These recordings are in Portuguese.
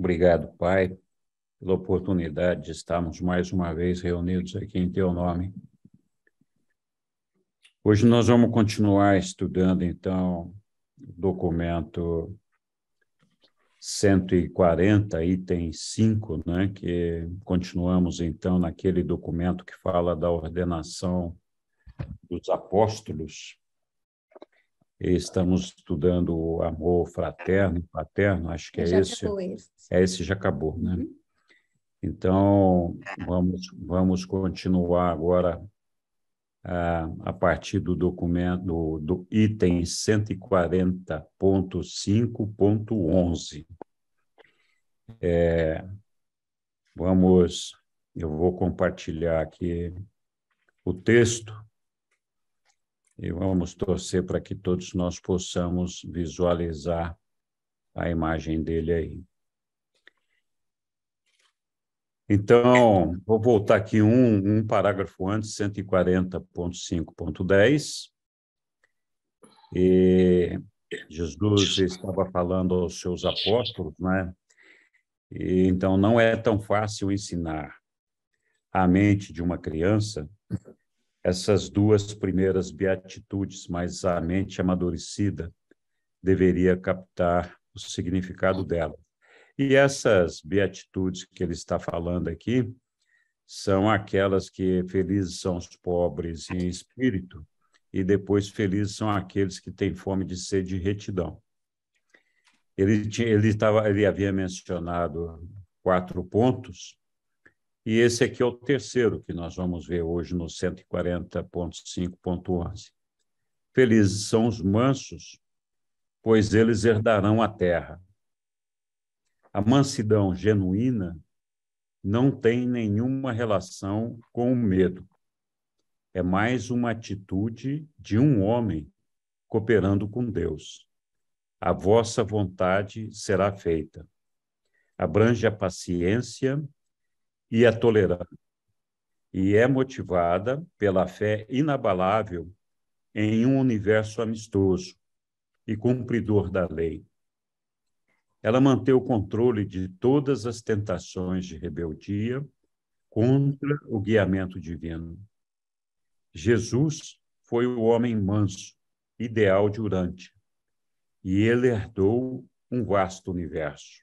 Obrigado, Pai, pela oportunidade de estarmos mais uma vez reunidos aqui em Teu nome. Hoje nós vamos continuar estudando, então, o documento 140, item 5, né, que continuamos, então, naquele documento que fala da ordenação dos apóstolos. E estamos estudando o amor fraterno e paterno, acho que é Já esse. acabou esse. Esse já acabou, né? Então, vamos continuar agora a partir do documento, do item 140.5.11. Eu vou compartilhar aqui o texto e vamos torcer para que todos nós possamos visualizar a imagem dele aí. Então, vou voltar aqui um parágrafo antes, 140.5.10. E Jesus estava falando aos seus apóstolos, né? E, então, não é tão fácil ensinar à mente de uma criança essas duas primeiras beatitudes, mas a mente amadurecida deveria captar o significado dela. E essas beatitudes que ele está falando aqui são aquelas que felizes são os pobres em espírito e depois felizes são aqueles que têm fome de sede e retidão. Ele havia mencionado 4 pontos, e esse aqui é o terceiro que nós vamos ver hoje no 140.5.11. Felizes são os mansos, pois eles herdarão a terra. A mansidão genuína não tem nenhuma relação com o medo. É mais uma atitude de um homem cooperando com Deus. A vossa vontade será feita. Abrange a paciência e a tolerância, e é motivada pela fé inabalável em um universo amistoso e cumpridor da lei. Ela mantém o controle de todas as tentações de rebeldia contra o guiamento divino. Jesus foi o homem manso, ideal de Urântia, e ele herdou um vasto universo.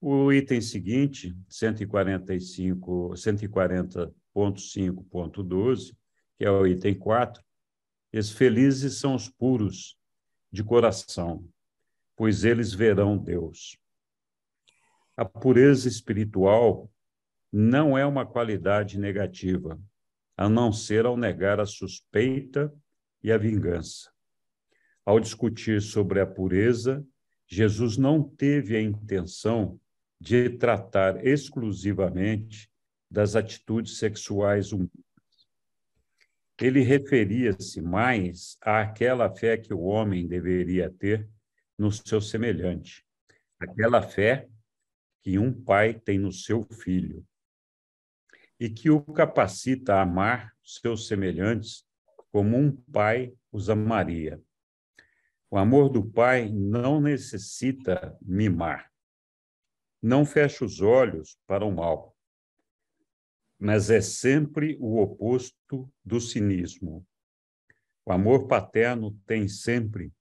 O item seguinte, 140.5.12, que é o item 4, os felizes são os puros de coração, pois eles verão Deus. A pureza espiritual não é uma qualidade negativa, a não ser ao negar a suspeita e a vingança. Ao discutir sobre a pureza, Jesus não teve a intenção de tratar exclusivamente das atitudes sexuais humanas. Ele referia-se mais àquela fé que o homem deveria ter no seu semelhante, aquela fé que um pai tem no seu filho e que o capacita a amar seus semelhantes como um pai os amaria. O amor do pai não necessita mimar. Não fecha os olhos para o mal, mas é sempre o oposto do cinismo. O amor paterno tem sempre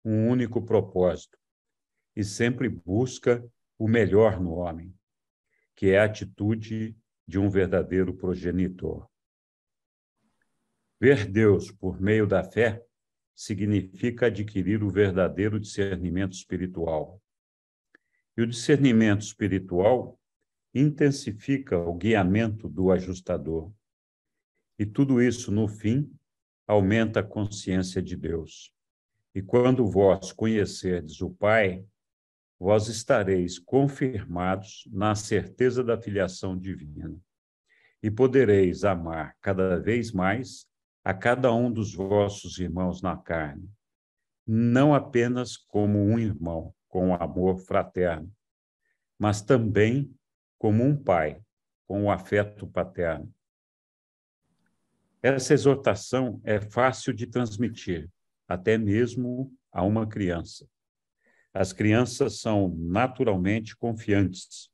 um único propósito e sempre busca o melhor no homem, que é a atitude de um verdadeiro progenitor. Ver Deus por meio da fé significa adquirir o verdadeiro discernimento espiritual. E o discernimento espiritual intensifica o guiamento do ajustador. E tudo isso, no fim, aumenta a consciência de Deus. E quando vós conhecerdes o Pai, vós estareis confirmados na certeza da filiação divina. E podereis amar cada vez mais a cada um dos vossos irmãos na carne, não apenas como um irmão, com amor fraterno, mas também como um pai, com o afeto paterno. Essa exortação é fácil de transmitir, até mesmo a uma criança. As crianças são naturalmente confiantes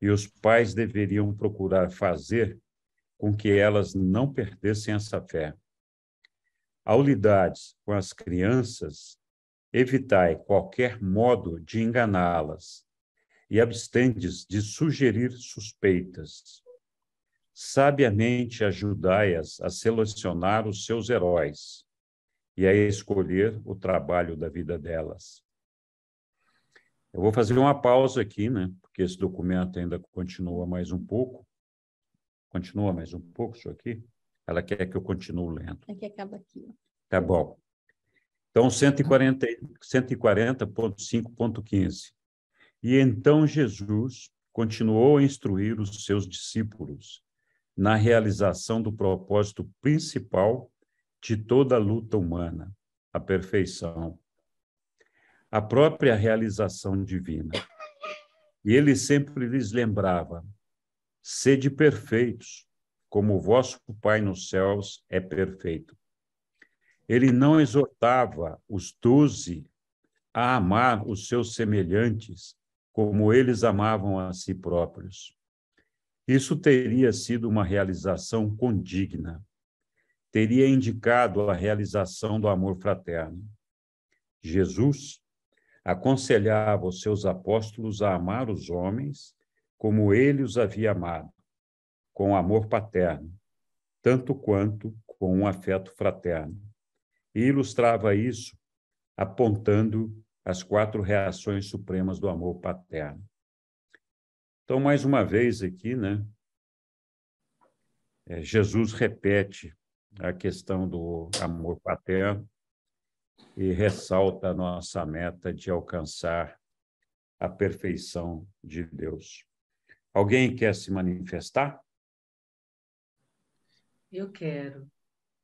e os pais deveriam procurar fazer com que elas não perdessem essa fé. Ao lidares com as crianças, evitai qualquer modo de enganá-las e abstendes de sugerir suspeitas. Sabiamente ajudai-as a selecionar os seus heróis e a escolher o trabalho da vida delas. Eu vou fazer uma pausa aqui, né? Porque esse documento ainda continua mais um pouco. Continua mais um pouco isso aqui? Ela quer que eu continue lendo. É que acaba aqui. Tá bom. Então, 140.5.15. E então Jesus continuou a instruir os seus discípulos na realização do propósito principal de toda a luta humana, a perfeição, a própria realização divina. E ele sempre lhes lembrava: sede perfeitos, como o vosso Pai nos céus é perfeito. Ele não exortava os 12 a amar os seus semelhantes como eles amavam a si próprios. Isso teria sido uma realização condigna. Teria indicado a realização do amor fraterno. Jesus aconselhava os seus apóstolos a amar os homens como ele os havia amado, com amor paterno, tanto quanto com um afeto fraterno. E ilustrava isso apontando as 4 reações supremas do amor paterno. Então, mais uma vez aqui, né, Jesus repete a questão do amor paterno e ressalta a nossa meta de alcançar a perfeição de Deus. Alguém quer se manifestar? Eu quero.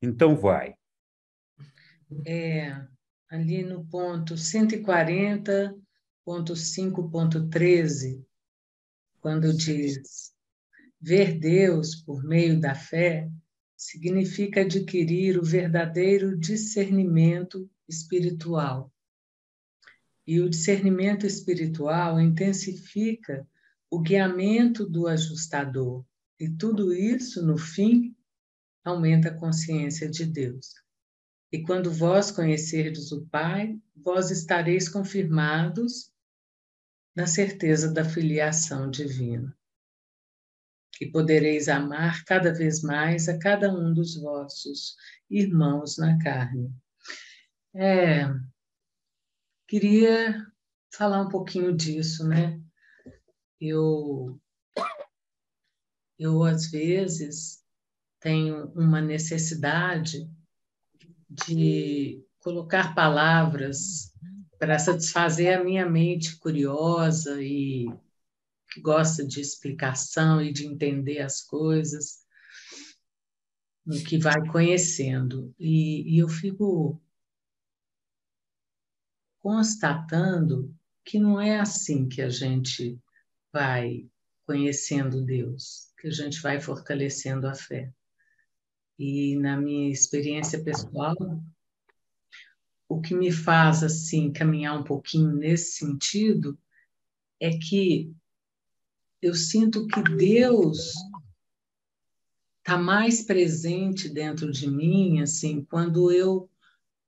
Então vai. Ali no ponto 140.5.13, quando diz: ver Deus por meio da fé significa adquirir o verdadeiro discernimento espiritual. E o discernimento espiritual intensifica o guiamento do ajustador. E tudo isso, no fim, aumenta a consciência de Deus. E quando vós conhecerdes o Pai, vós estareis confirmados na certeza da filiação divina. E podereis amar cada vez mais a cada um dos vossos irmãos na carne. Queria falar um pouquinho disso, né? Eu às vezes, tenho uma necessidade de colocar palavras para satisfazer a minha mente curiosa e que gosta de explicação e de entender as coisas, no que vai conhecendo. E eu fico constatando que não é assim que a gente vai conhecendo Deus, que a gente vai fortalecendo a fé. E na minha experiência pessoal, o que me faz assim caminhar um pouquinho nesse sentido é que eu sinto que Deus está mais presente dentro de mim, assim, quando eu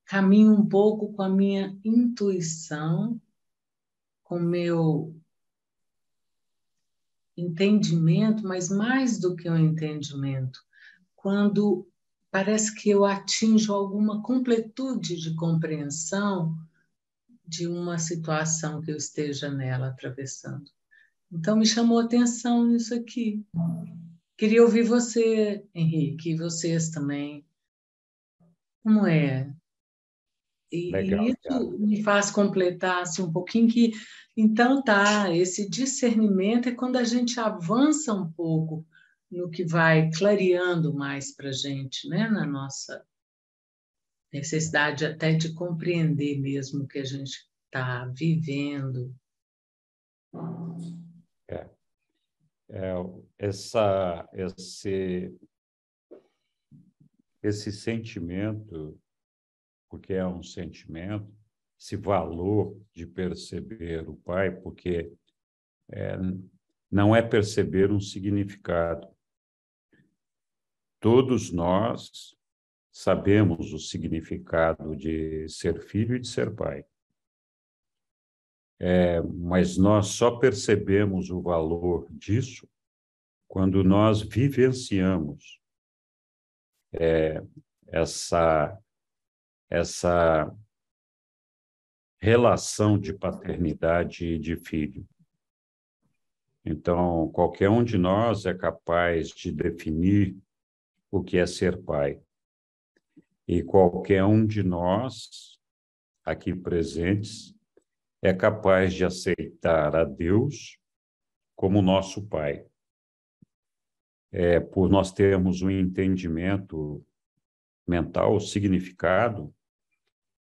caminho um pouco com a minha intuição, com o meu entendimento, mas mais do que um entendimento, quando parece que eu atinjo alguma completude de compreensão de uma situação que eu esteja nela atravessando. Então, me chamou a atenção isso aqui. Queria ouvir você, Henrique, e vocês também. Como é? Legal, E Thiago. isso me faz completar assim, um pouquinho que, então tá, esse discernimento é quando a gente avança um pouco no que vai clareando mais para a gente, né? Na nossa necessidade até de compreender mesmo o que a gente está vivendo. Esse sentimento, porque é um sentimento, esse valor de perceber o Pai, porque não é perceber um significado. Todos nós sabemos o significado de ser filho e de ser pai. Mas nós só percebemos o valor disso quando nós vivenciamos essa relação de paternidade e de filho. Então, qualquer um de nós é capaz de definir o que é ser pai. E qualquer um de nós, aqui presentes, é capaz de aceitar a Deus como nosso pai. Por nós termos um entendimento mental, o significado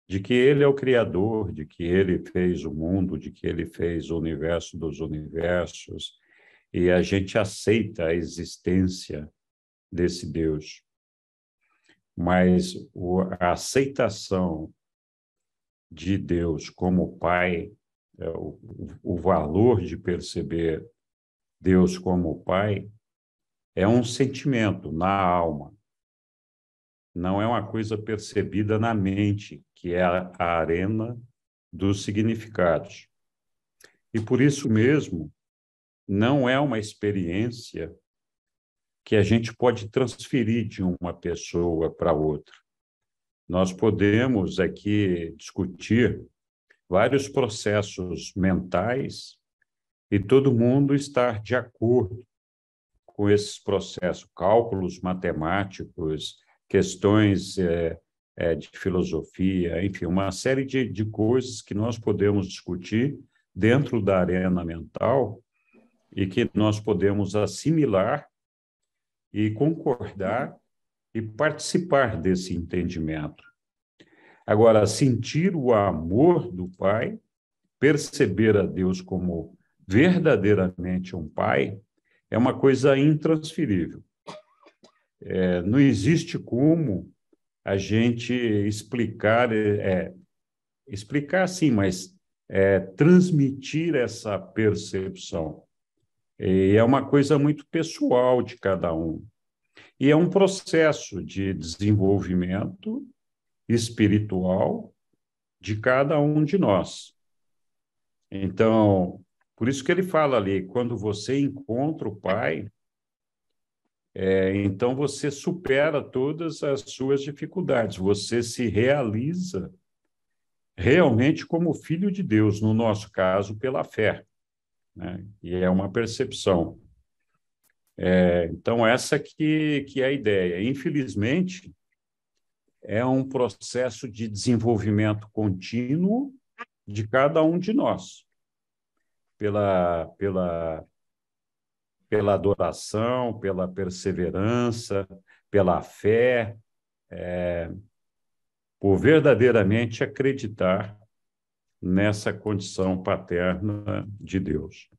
de que ele é o Criador, de que ele fez o mundo, de que ele fez o universo dos universos, e a gente aceita a existência desse Deus. Mas a aceitação de Deus como Pai, o valor de perceber Deus como Pai, é um sentimento na alma. Não é uma coisa percebida na mente, que é a arena dos significados. E por isso mesmo, não é uma experiência que a gente pode transferir de uma pessoa para outra. Nós podemos aqui discutir vários processos mentais e todo mundo estar de acordo com esses processos, cálculos matemáticos, questões de filosofia, enfim, uma série de coisas que nós podemos discutir dentro da arena mental e que nós podemos assimilar e concordar e participar desse entendimento. Agora, sentir o amor do Pai, perceber a Deus como verdadeiramente um Pai, é uma coisa intransferível. Não existe como a gente explicar sim, mas transmitir essa percepção. E é uma coisa muito pessoal de cada um. E é um processo de desenvolvimento espiritual de cada um de nós. Então, por isso que ele fala ali, quando você encontra o Pai, então você supera todas as suas dificuldades, você se realiza realmente como filho de Deus, no nosso caso, pela fé, né? E é uma percepção. Então, essa que é a ideia. Infelizmente, é um processo de desenvolvimento contínuo de cada um de nós, pela adoração, pela perseverança, pela fé, por verdadeiramente acreditar nessa condição paterna de Deus.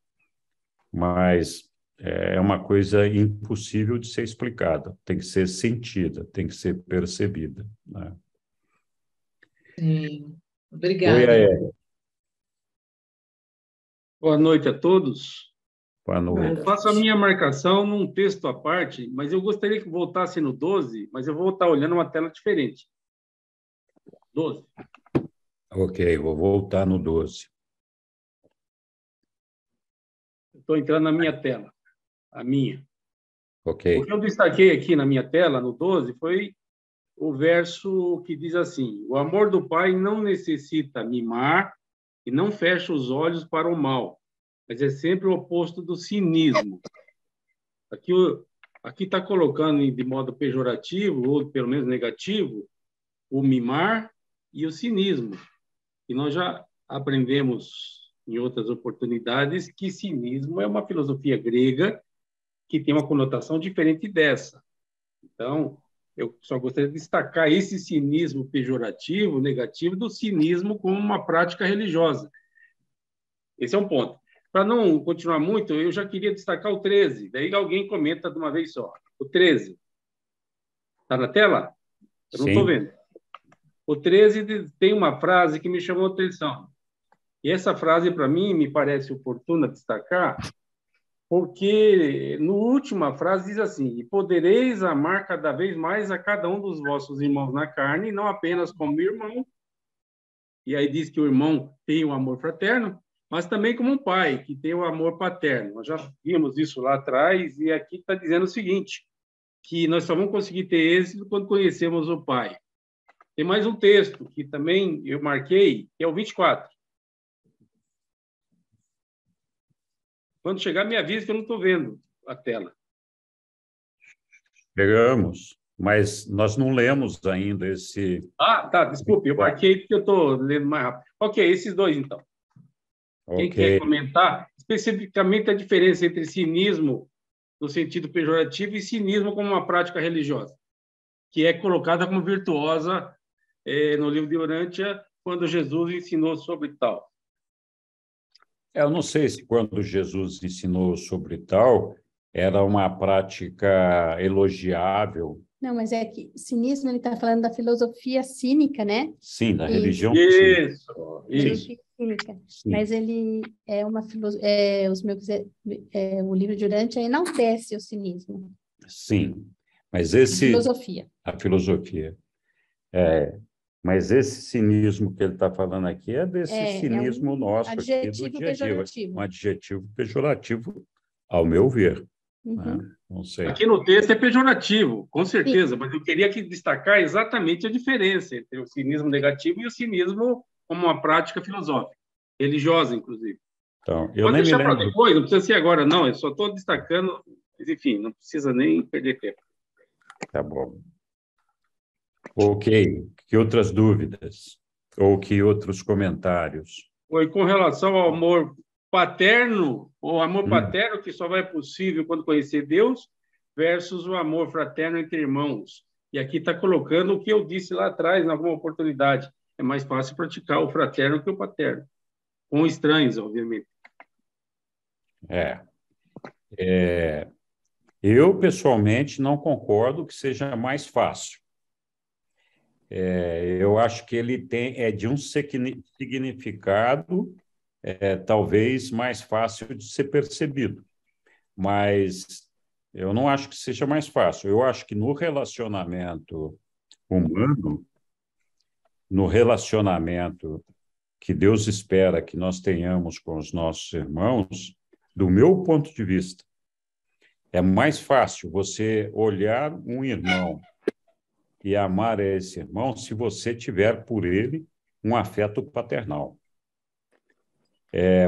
Mas é uma coisa impossível de ser explicada, tem que ser sentida, tem que ser percebida, né? Sim. Oi, Obrigada. Aélia. Boa noite a todos. Boa noite. Eu faço a minha marcação num texto à parte, mas eu gostaria que voltasse no 12, mas eu vou estar olhando uma tela diferente. 12. Ok, vou voltar no 12. Estou entrando na minha tela, a minha. Ok. O que eu destaquei aqui na minha tela, no 12, foi o verso que diz assim: o amor do Pai não necessita mimar e não fecha os olhos para o mal, mas é sempre o oposto do cinismo. Aqui está colocando de modo pejorativo, ou pelo menos negativo, o mimar e o cinismo. E nós já aprendemos em outras oportunidades que cinismo é uma filosofia grega que tem uma conotação diferente dessa. Então, eu só gostaria de destacar esse cinismo pejorativo, negativo, do cinismo como uma prática religiosa. Esse é um ponto. Para não continuar muito, eu já queria destacar o 13. Daí alguém comenta de uma vez só. O 13. Está na tela? Eu não estou Sim. vendo. O 13 tem uma frase que me chamou a atenção. E essa frase, para mim, me parece oportuna destacar, porque no última frase diz assim: e podereis amar cada vez mais a cada um dos vossos irmãos na carne, não apenas como irmão, e aí diz que o irmão tem o amor fraterno, mas também como um pai, que tem o amor paterno. Nós já vimos isso lá atrás, e aqui está dizendo o seguinte, que nós só vamos conseguir ter êxito quando conhecemos o pai. Tem mais um texto que também eu marquei, que é o 24. Quando chegar, me avisa que eu não estou vendo a tela. Pegamos, mas nós não lemos ainda esse... Ah, tá, desculpe, eu marquei porque eu estou lendo mais rápido. Ok, esses dois, então. Quem quer comentar especificamente a diferença entre cinismo, no sentido pejorativo, e cinismo como uma prática religiosa, que é colocada como virtuosa no livro de Urântia, quando Jesus ensinou sobre tal. Eu não sei se quando Jesus ensinou sobre tal, era uma prática elogiável. Não, mas é que cinismo, ele está falando da filosofia cínica, né? Sim, da Isso. religião Filosofia cínica. Sim. Mas ele é uma o livro de Urântia enaltece o cinismo. Sim, mas esse... Filosofia. A filosofia. Mas esse cinismo que ele está falando aqui é desse cinismo nosso aqui do dia a dia. Um adjetivo pejorativo, ao meu ver. Uhum. Né? Não sei. Aqui no texto é pejorativo, com certeza, mas eu queria aqui destacar exatamente a diferença entre o cinismo negativo e o cinismo como uma prática filosófica, religiosa, inclusive. Então, eu pode nem deixar me para lembro. depois, não precisa ser agora, não, eu só estou destacando, mas, enfim, não precisa nem perder tempo. Tá bom. Ok. Que outras dúvidas? Ou que outros comentários? Foi com relação ao amor paterno, o amor paterno que só vai possível quando conhecer Deus, versus o amor fraterno entre irmãos. E aqui está colocando o que eu disse lá atrás, em alguma oportunidade. É mais fácil praticar o fraterno que o paterno. Com estranhos, obviamente. Eu, pessoalmente, não concordo que seja mais fácil. Eu acho que ele é de um significado talvez mais fácil de ser percebido, mas eu não acho que seja mais fácil. Eu acho que no relacionamento humano, no relacionamento que Deus espera que nós tenhamos com os nossos irmãos, do meu ponto de vista, é mais fácil você olhar um irmão e amar esse irmão se você tiver por ele um afeto paternal.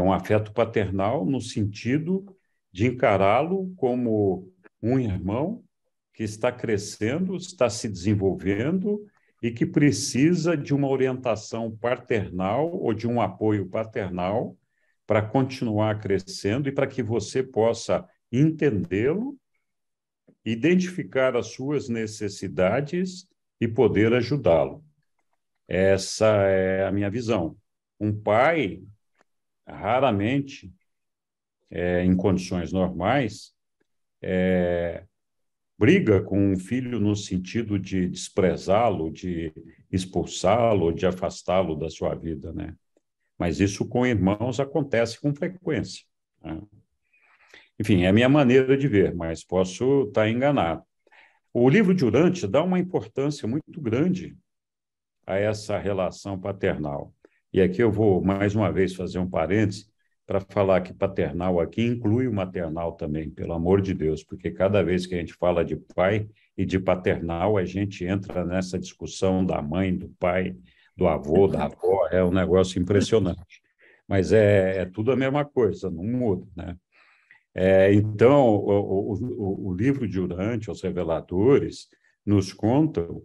Um afeto paternal no sentido de encará-lo como um irmão que está crescendo, está se desenvolvendo e que precisa de uma orientação paternal ou de um apoio paternal para continuar crescendo e para que você possa entendê-lo, identificar as suas necessidades e poder ajudá-lo. Essa é a minha visão. Um pai, raramente, em condições normais, briga com um filho no sentido de desprezá-lo, de expulsá-lo, de afastá-lo da sua vida, né? Mas isso com irmãos acontece com frequência, né? Enfim, é a minha maneira de ver, mas posso estar enganado. O livro de Urântia dá uma importância muito grande a essa relação paternal. E aqui eu vou, mais uma vez, fazer um parêntese para falar que paternal aqui inclui o maternal também, pelo amor de Deus, porque cada vez que a gente fala de pai e de paternal, a gente entra nessa discussão da mãe, do pai, do avô, da avó, é um negócio impressionante. Mas é tudo a mesma coisa, não muda, né? Então, o livro de Urântia, os Reveladores, nos contam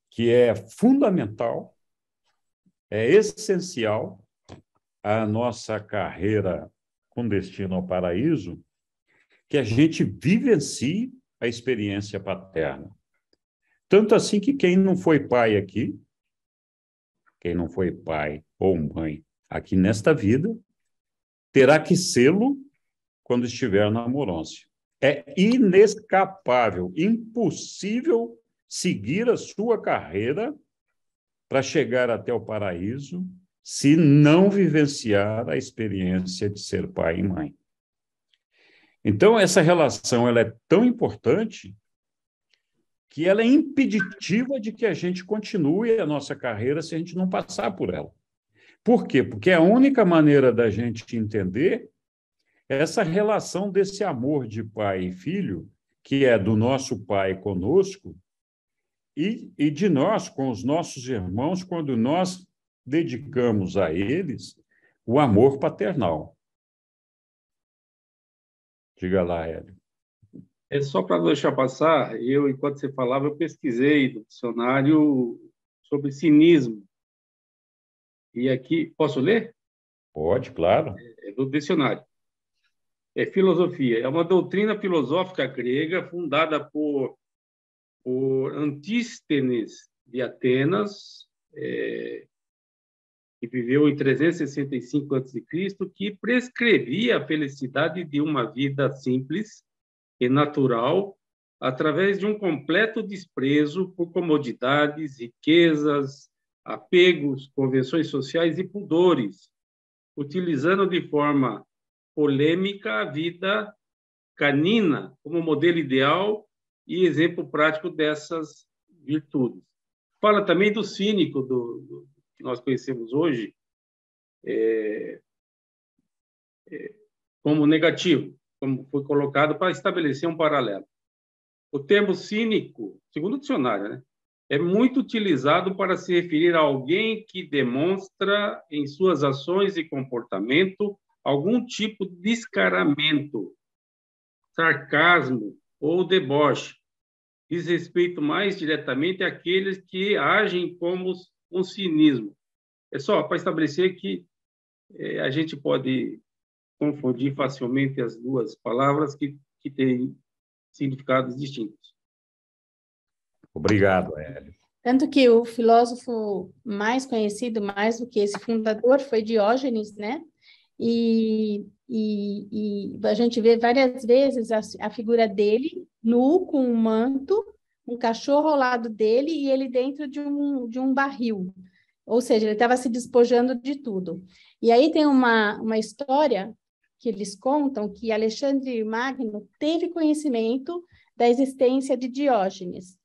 que é fundamental, é essencial à nossa carreira com destino ao paraíso, que a gente vivencie a experiência paterna. Tanto assim que quem não foi pai aqui, quem não foi pai ou mãe aqui nesta vida, terá que sê-lo quando estiver na amorôncia. É inescapável, impossível seguir a sua carreira para chegar até o paraíso se não vivenciar a experiência de ser pai e mãe. Então, essa relação ela é tão importante que ela é impeditiva de que a gente continue a nossa carreira se a gente não passar por ela. Por quê? Porque a única maneira da gente entender é essa relação desse amor de pai e filho, que é do nosso pai conosco e de nós com os nossos irmãos, quando nós dedicamos a eles o amor paternal. Diga lá, Hélio. É só para não deixar passar, enquanto você falava, eu pesquisei no dicionário sobre cinismo. E aqui, posso ler? Pode, claro. É do dicionário. É filosofia. É uma doutrina filosófica grega fundada por Antístenes de Atenas, que viveu em 365 a.C., que prescrevia a felicidade de uma vida simples e natural através de um completo desprezo por comodidades, riquezas, apegos, convenções sociais e pudores, utilizando de forma polêmica a vida canina como modelo ideal e exemplo prático dessas virtudes. Fala também do cínico, que nós conhecemos hoje, como negativo, como foi colocado para estabelecer um paralelo. O termo cínico, segundo o dicionário, né, é muito utilizado para se referir a alguém que demonstra em suas ações e comportamento algum tipo de descaramento, sarcasmo ou deboche. Diz respeito mais diretamente àqueles que agem como um cinismo. É só para estabelecer que a gente pode confundir facilmente as duas palavras que têm significados distintos. Obrigado, Hélio. Tanto que o filósofo mais conhecido, mais do que esse fundador, foi Diógenes, né? E a gente vê várias vezes a figura dele nu, com um manto, um cachorro ao lado dele e ele dentro de um barril. Ou seja, ele estava se despojando de tudo. E aí tem uma história que eles contam que Alexandre Magno teve conhecimento da existência de Diógenes.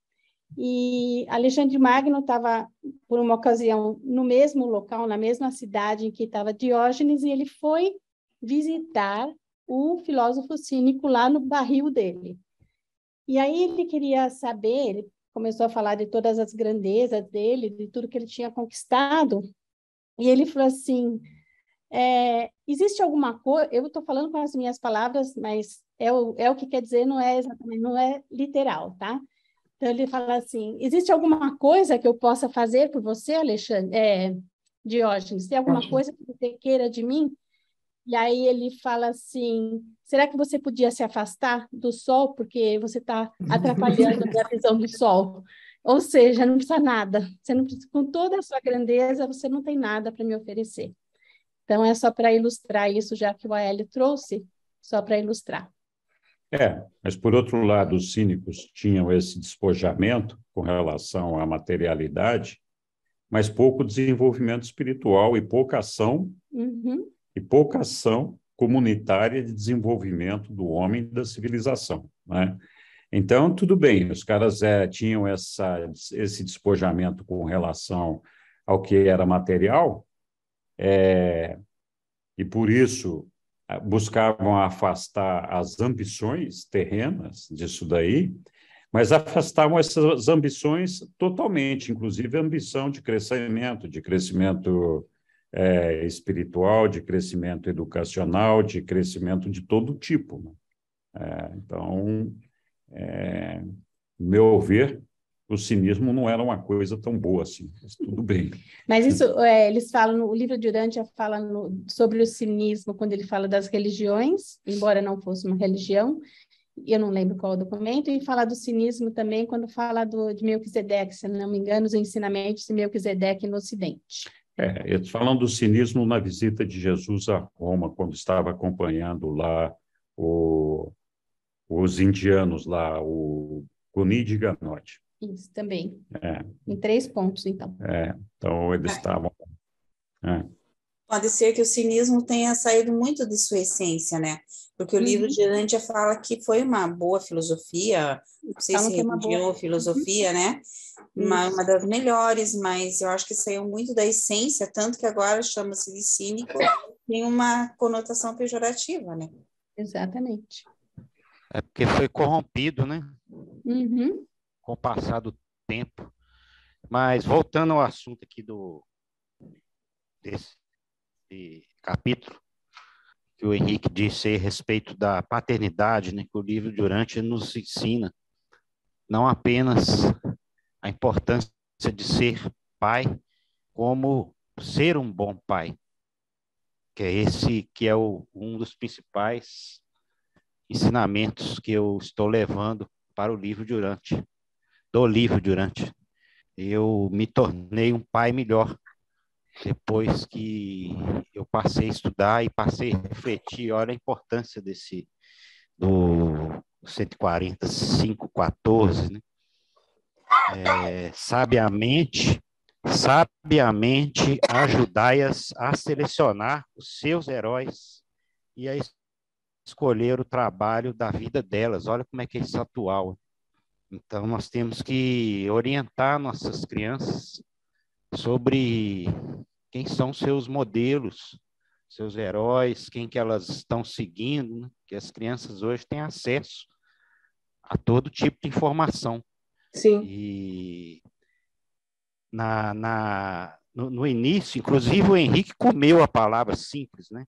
E Alexandre Magno estava, por uma ocasião, no mesmo local, na mesma cidade em que estava Diógenes, e ele foi visitar o filósofo cínico lá no barril dele. E aí ele queria saber, ele começou a falar de todas as grandezas dele, de tudo que ele tinha conquistado, e ele falou assim, existe alguma coisa, eu estou falando com as minhas palavras, mas é o que quer dizer, não é exatamente, não é literal, tá? Então, ele fala assim, existe alguma coisa que eu possa fazer por você, Diógenes? Tem alguma coisa que você queira de mim? E aí ele fala assim, será que você podia se afastar do sol, porque você está atrapalhando a minha visão do sol? Ou seja, não precisa nada. Você não precisa, com toda a sua grandeza, você não tem nada para me oferecer. Então, é só para ilustrar isso, já que o Aélio trouxe, só para ilustrar. Mas, por outro lado, os cínicos tinham esse despojamento com relação à materialidade, mas pouco desenvolvimento espiritual e pouca ação, e pouca ação comunitária de desenvolvimento do homem e da civilização, né? Então, tudo bem, os caras tinham esse despojamento com relação ao que era material, e por isso buscavam afastar as ambições terrenas disso daí, mas afastavam essas ambições totalmente, inclusive a ambição de crescimento espiritual, de crescimento educacional, de crescimento de todo tipo, né? Então, no meu ver, o cinismo não era uma coisa tão boa assim, mas tudo bem. Mas isso, eles falam, o livro de Urântia fala sobre o cinismo, quando ele fala das religiões, embora não fosse uma religião, eu não lembro qual é o documento, e fala do cinismo também quando fala de Melquisedeque, se não me engano, os ensinamentos de Melquisedeque no Ocidente. Eles falam do cinismo na visita de Jesus a Roma, quando estava acompanhando lá os indianos, lá, o Guni de Ganotti. Isso também. É, Em 3 pontos, então. então, eles estavam... Pode ser que o cinismo tenha saído muito de sua essência, né? Porque o livro de Urântia fala que foi uma boa filosofia, não sei Falam se que é uma religião boa. ou filosofia, né? Uma das melhores, mas eu acho que saiu muito da essência, tanto que agora chama-se de cínico, tem uma conotação pejorativa, né? Exatamente. É porque foi corrompido, né? Uhum. Com o passar do tempo. Mas voltando ao assunto aqui desse capítulo, que o Henrique disse a respeito da paternidade, né? Que o livro de Urântia nos ensina não apenas a importância de ser pai, como ser um bom pai, que é esse que é um dos principais ensinamentos que eu estou levando para o livro de Urântia, do livro de Urântia. Eu me tornei um pai melhor depois que eu passei a estudar e passei a refletir. Olha a importância do 145:14, né? Sabiamente ajudai-as a selecionar os seus heróis e a escolher o trabalho da vida delas. Olha como é que é isso atual. Então, nós temos que orientar nossas crianças sobre quem são seus modelos, seus heróis, quem que elas estão seguindo, né? Que as crianças hoje têm acesso a todo tipo de informação. Sim. E no início, inclusive o Henrique comeu a palavra simples, né?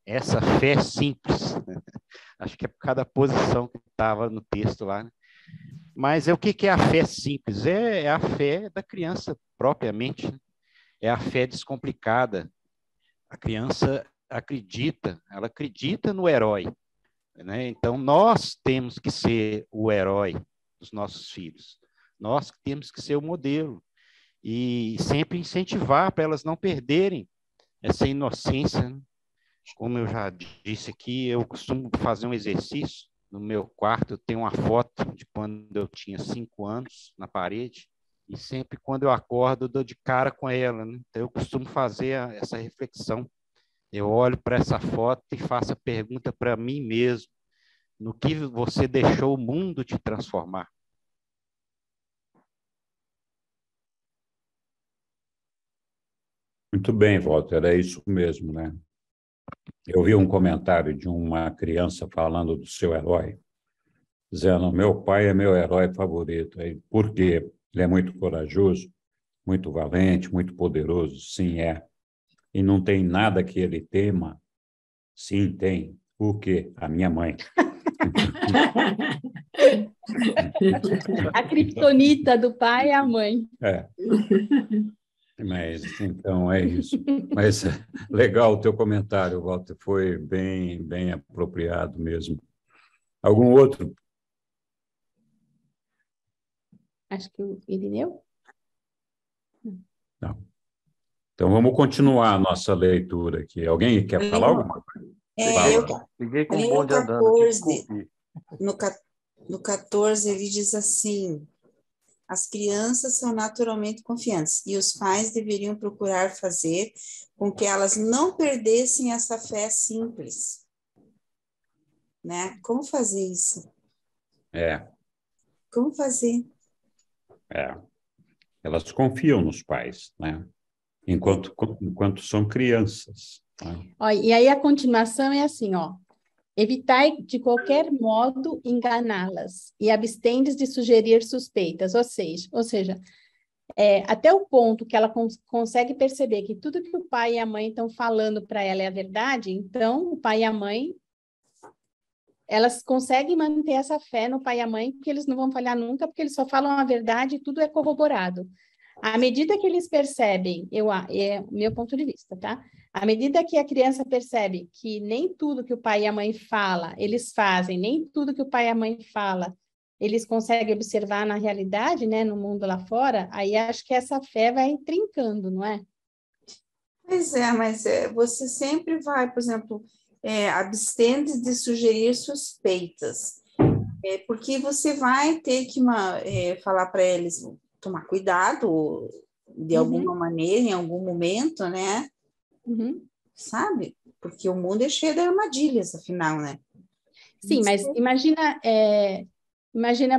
Essa fé simples. Acho que é por causa da posição que estava no texto lá, né? Mas o que é a fé simples? É a fé da criança propriamente, né? É a fé descomplicada. A criança ela acredita no herói, né? Então, nós temos que ser o herói dos nossos filhos. Nós temos que ser o modelo. E sempre incentivar para elas não perderem essa inocência, né? Como eu já disse aqui, eu costumo fazer um exercício. No meu quarto, eu tenho uma foto de quando eu tinha 5 anos na parede, e sempre quando eu acordo, eu dou de cara com ela, né? Então, eu costumo fazer essa reflexão. Eu olho para essa foto e faço a pergunta para mim mesmo: no que você deixou o mundo te transformar? Muito bem, Walter, é isso mesmo, né? Eu vi um comentário de uma criança falando do seu herói, dizendo: meu pai é meu herói favorito. Aí, por quê? Ele é muito corajoso, muito valente, muito poderoso. Sim, é. E não tem nada que ele tema. Sim, tem. O quê? A minha mãe. A criptonita do pai é a mãe. É. Mas, então, é isso. Mas legal o teu comentário, Walter, foi bem apropriado mesmo. Algum outro? Acho que o Irineu? Não. Então, vamos continuar a nossa leitura aqui. Alguém quer falar alguma coisa? Liguei com Ali o no bonde andando. 14, no 14, ele diz assim: as crianças são naturalmente confiantes e os pais deveriam procurar fazer com que elas não perdessem essa fé simples. Né? Como fazer isso? Como fazer? Elas confiam nos pais, né? Enquanto são crianças. Né? Ó, e aí a continuação é assim, ó: evitai de qualquer modo enganá-las e abstendes de sugerir suspeitas, ou seja, até o ponto que ela consegue perceber que tudo que o pai e a mãe estão falando para ela é a verdade, então o pai e a mãe, elas conseguem manter essa fé no pai e a mãe, porque eles não vão falhar nunca, porque eles só falam a verdade e tudo é corroborado. À medida que eles percebem, é o meu ponto de vista, tá? À medida que a criança percebe que nem tudo que o pai e a mãe fala, eles fazem, nem tudo que o pai e a mãe fala, eles conseguem observar na realidade, né, no mundo lá fora, aí acho que essa fé vai trincando, não é? Pois é, mas você sempre vai, por exemplo, abstende de sugerir suspeitas. Porque você vai ter que falar para eles tomar cuidado de alguma maneira, em algum momento, né? Sabe? Porque o mundo é cheio de armadilhas, afinal, né? Sim, mas imagina,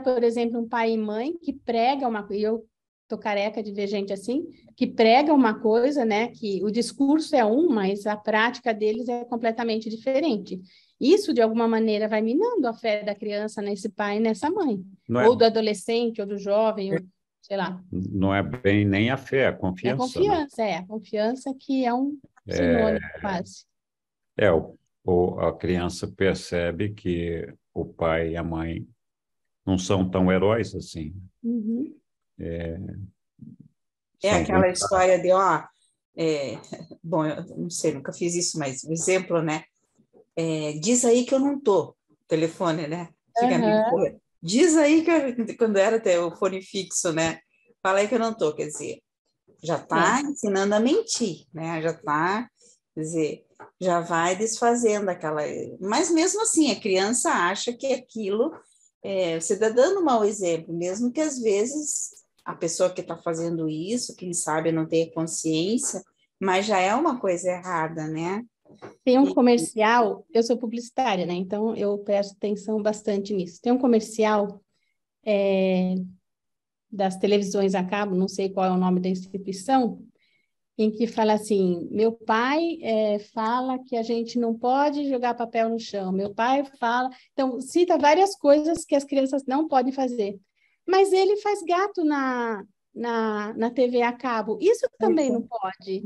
por exemplo, um pai e mãe que prega uma coisa, e eu tô careca de ver gente assim, que prega uma coisa, né, que o discurso é mas a prática deles é completamente diferente. Isso, de alguma maneira, vai minando a fé da criança nesse pai e nessa mãe. Ou do adolescente, ou do jovem, ou, sei lá. Não é bem nem a fé, a confiança. É a confiança, né? A confiança que é um sinônimo quase. A criança percebe que o pai e a mãe não são tão heróis assim. Aquela história de, bom, eu não sei, nunca fiz isso, mas o exemplo, né? Diz aí que eu não tô, telefone, né? Diz aí que quando era até o fone fixo, né? Fala aí que eu não tô, quer dizer, já está ensinando a mentir, né? Já está, quer dizer, já vai desfazendo aquela... Mas mesmo assim, a criança acha que aquilo... você está dando um mau exemplo, mesmo que às vezes a pessoa que está fazendo isso, quem sabe não tenha consciência, mas já é uma coisa errada, né? Tem um comercial, eu sou publicitária, né? Então eu presto atenção bastante nisso. Tem um comercial das televisões a cabo, não sei qual é o nome da instituição, em que fala assim, meu pai fala que a gente não pode jogar papel no chão, meu pai fala... Então, cita várias coisas que as crianças não podem fazer. Mas ele faz gato na TV a cabo. Isso também não pode.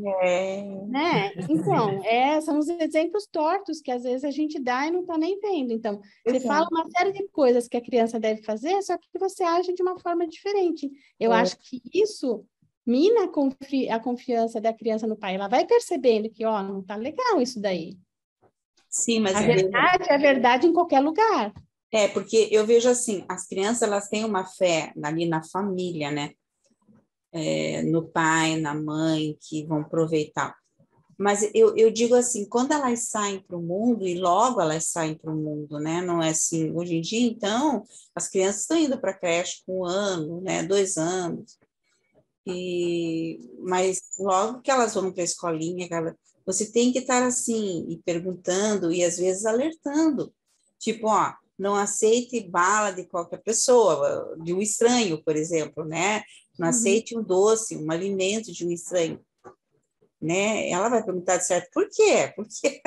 Né? Então, são os exemplos tortos que às vezes a gente dá e não está nem vendo. Então, você fala uma série de coisas que a criança deve fazer, só que você age de uma forma diferente. Eu acho que isso mina a confiança da criança no pai. Ela vai percebendo que, não está legal isso daí. Sim, mas... A verdade é verdade em qualquer lugar. Porque eu vejo assim, as crianças, elas têm uma fé ali na família, né? No pai, na mãe, que vão aproveitar. Mas eu digo assim, quando elas saem para o mundo, e logo elas saem para o mundo, né? Não é assim, hoje em dia, então, as crianças estão indo para a creche com 1 ano, né? 2 anos. Mas logo que elas vão para a escolinha, você tem que estar assim, e perguntando, e às vezes alertando. Tipo, não aceite bala de qualquer pessoa, de um estranho, por exemplo, né? Não aceite um doce, um alimento de um estranho, né? Ela vai perguntar de certo, por quê? Porque...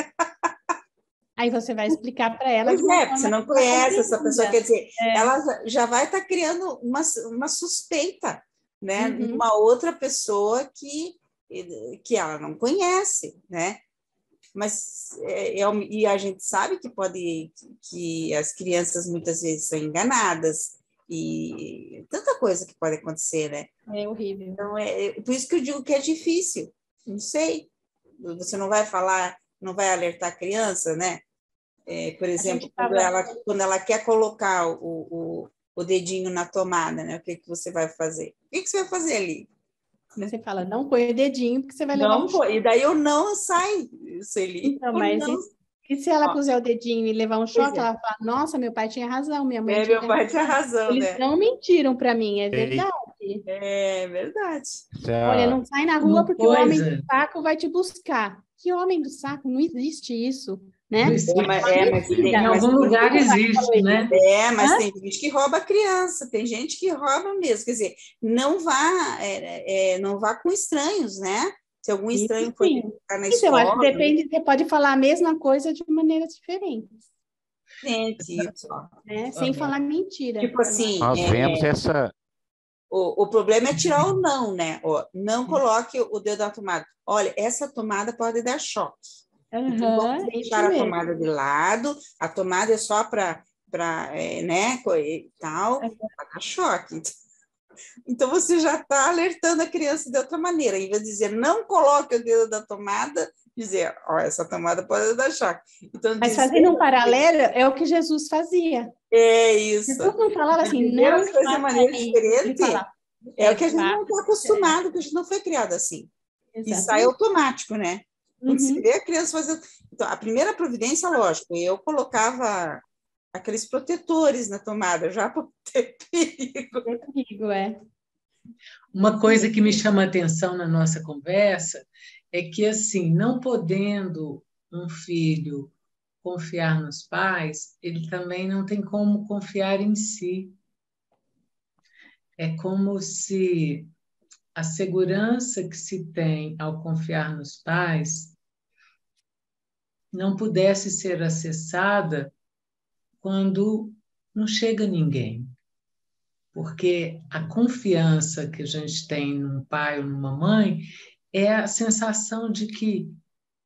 Aí você vai explicar para ela. Pois porque você não conhece essa pessoa, quer dizer, ela já vai estar criando uma suspeita, né? Uma outra pessoa que ela não conhece, né? Mas e a gente sabe que as crianças muitas vezes são enganadas e tanta coisa que pode acontecer, né? É horrível. Então, por isso que eu digo que é difícil. Não sei, você não vai falar, não vai alertar a criança, né? Por exemplo, quando ela quer colocar o dedinho na tomada, né? O que você vai fazer? O que você vai fazer ali? Você fala, não põe o dedinho, porque você vai levar um choque. E daí eu não saio, Sueli. Então, mas e se ela puser o dedinho e levar um choque, ela fala, nossa, meu pai tinha razão, minha mãe meu pai tinha razão, Eles não mentiram para mim, é verdade. É verdade. Olha, não sai na rua porque o homem do saco vai te buscar. Que homem do saco? Não existe isso, né? Mas em algum lugar existe, né? Mas tem gente que rouba a criança, tem gente que rouba mesmo. Quer dizer, não vá com estranhos, né? Se algum estranho for ficar na escola... Então, acho que depende, você pode falar a mesma coisa de maneiras diferentes. Sem falar mentira. Tipo assim... Nós vemos essa... O problema é tirar o não, né? Não coloque o dedo na tomada. Olha, essa tomada pode dar choque. Então, vamos deixar a tomada de lado. A tomada é só para né, e tal, para dar choque. Então, você já está alertando a criança de outra maneira. Em vez de dizer, não coloque o dedo da tomada, dizer, essa tomada pode dar choque. Então, mas fazendo um paralelo, é o que Jesus fazia. É isso. Jesus não falava assim, não as coisas de maneira diferente. É o que a gente não está acostumado, porque a gente não foi criado assim. Exatamente. E sai automático, né? Quando você vê a criança fazendo... Então, a primeira providência, lógico, eu colocava aqueles protetores na tomada, já para ter perigo. É perigo, é. Uma coisa que me chama a atenção na nossa conversa é que, assim, não podendo um filho confiar nos pais, ele também não tem como confiar em si. É como se a segurança que se tem ao confiar nos pais não pudesse ser acessada quando não chega ninguém. Porque a confiança que a gente tem num pai ou numa mãe é a sensação de que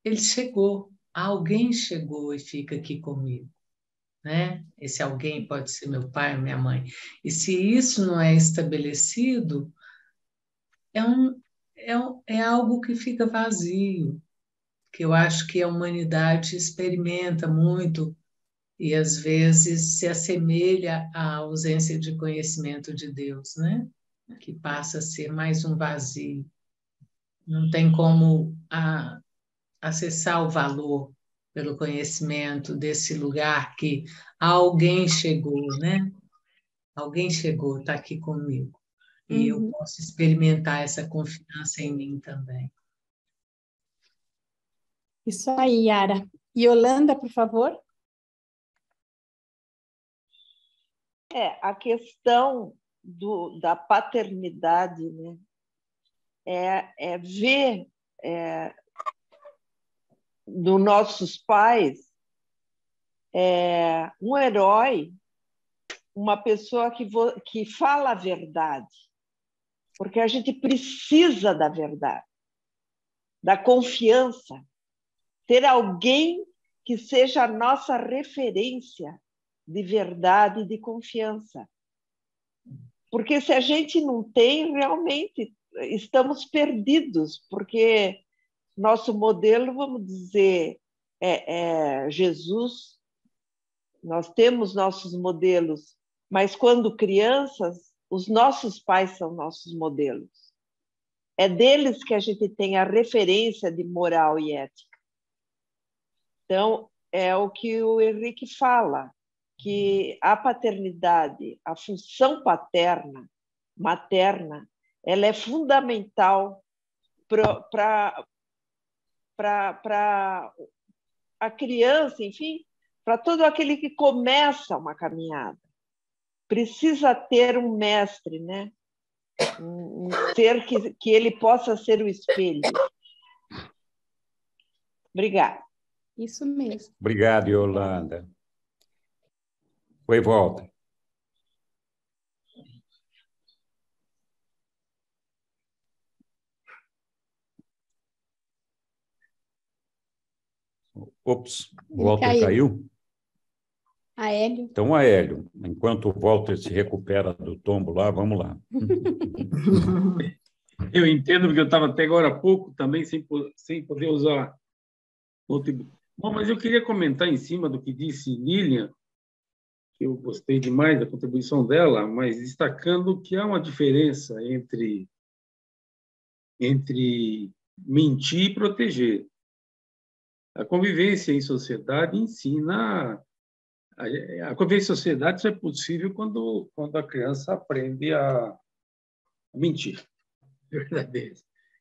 ele chegou, alguém chegou e fica aqui comigo, né? Esse alguém pode ser meu pai ou minha mãe. E se isso não é estabelecido, é algo que fica vazio, que eu acho que a humanidade experimenta muito e às vezes se assemelha à ausência de conhecimento de Deus, né? Que passa a ser mais um vazio. Não tem como acessar o valor pelo conhecimento desse lugar que alguém chegou, né? Alguém chegou, está aqui comigo. E eu posso experimentar essa confiança em mim também. Isso aí, Yara. Yolanda, por favor. A questão da paternidade, né? É ver dos nossos pais um herói, uma pessoa que fala a verdade, porque a gente precisa da verdade, da confiança, ter alguém que seja a nossa referência de verdade e de confiança. Porque se a gente não tem, realmente estamos perdidos, porque nosso modelo, vamos dizer, é Jesus. Nós temos nossos modelos, mas quando crianças, os nossos pais são nossos modelos. É deles que a gente tem a referência de moral e ética. Então, é o que o Henrique fala, que a paternidade, a função paterna, materna, ela é fundamental para a criança, enfim, para todo aquele que começa uma caminhada. Precisa ter um mestre, né? Um ser que ele possa ser o espelho. Obrigada. Isso mesmo. Obrigado, Yolanda. Oi, Walter. Ops, o Walter caiu? Aélio. Então, Aélio, enquanto o Walter se recupera do tombo lá, vamos lá. Eu entendo, porque eu estava até agora há pouco também sem poder usar notebook. Bom, mas eu queria comentar em cima do que disse Lilian, que eu gostei demais da contribuição dela, mas destacando que há uma diferença entre mentir e proteger. A convivência em sociedade ensina... A convivência em sociedade só é possível quando a criança aprende a mentir. Verdadeiro.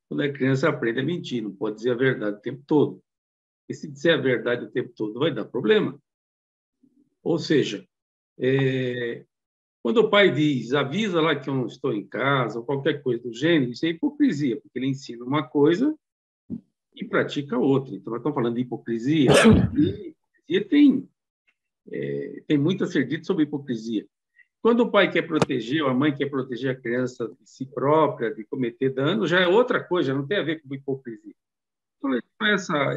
Quando a criança aprende a mentir, não pode dizer a verdade o tempo todo. E se disser a verdade o tempo todo, vai dar problema. Ou seja, quando o pai diz, avisa lá que eu não estou em casa, ou qualquer coisa do gênero, isso é hipocrisia, porque ele ensina uma coisa e pratica outra. Então, nós estamos falando de hipocrisia, e hipocrisia tem muito a ser dito sobre hipocrisia. Quando o pai quer proteger, ou a mãe quer proteger a criança de si própria, de cometer dano, já é outra coisa, já não tem a ver com hipocrisia. Então,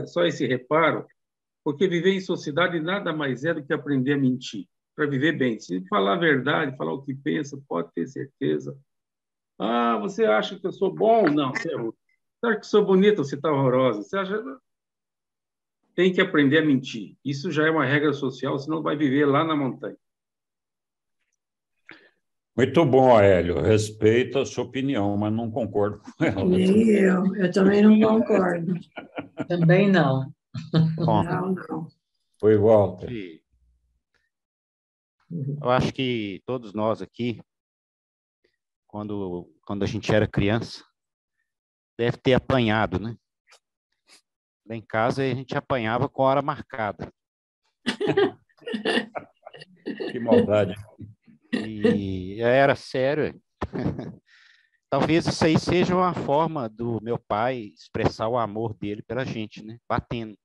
só esse reparo, porque viver em sociedade nada mais é do que aprender a mentir, para viver bem. Se falar a verdade, falar o que pensa, pode ter certeza. Ah, você acha que eu sou bom? Não, você é ruim. Você acha que eu sou bonita? Você está horrorosa. Você acha... Tem que aprender a mentir. Isso já é uma regra social, senão vai viver lá na montanha. Muito bom, Aélio. Respeito a sua opinião, mas não concordo com ela. Nem eu também não concordo. Também não. Bom, Não. Foi, Walter. Eu acho que todos nós aqui, quando a gente era criança, deve ter apanhado, né? Lá em casa a gente apanhava com a hora marcada. Que maldade. E era sério. Talvez isso aí seja uma forma do meu pai expressar o amor dele pela gente, né? Batendo.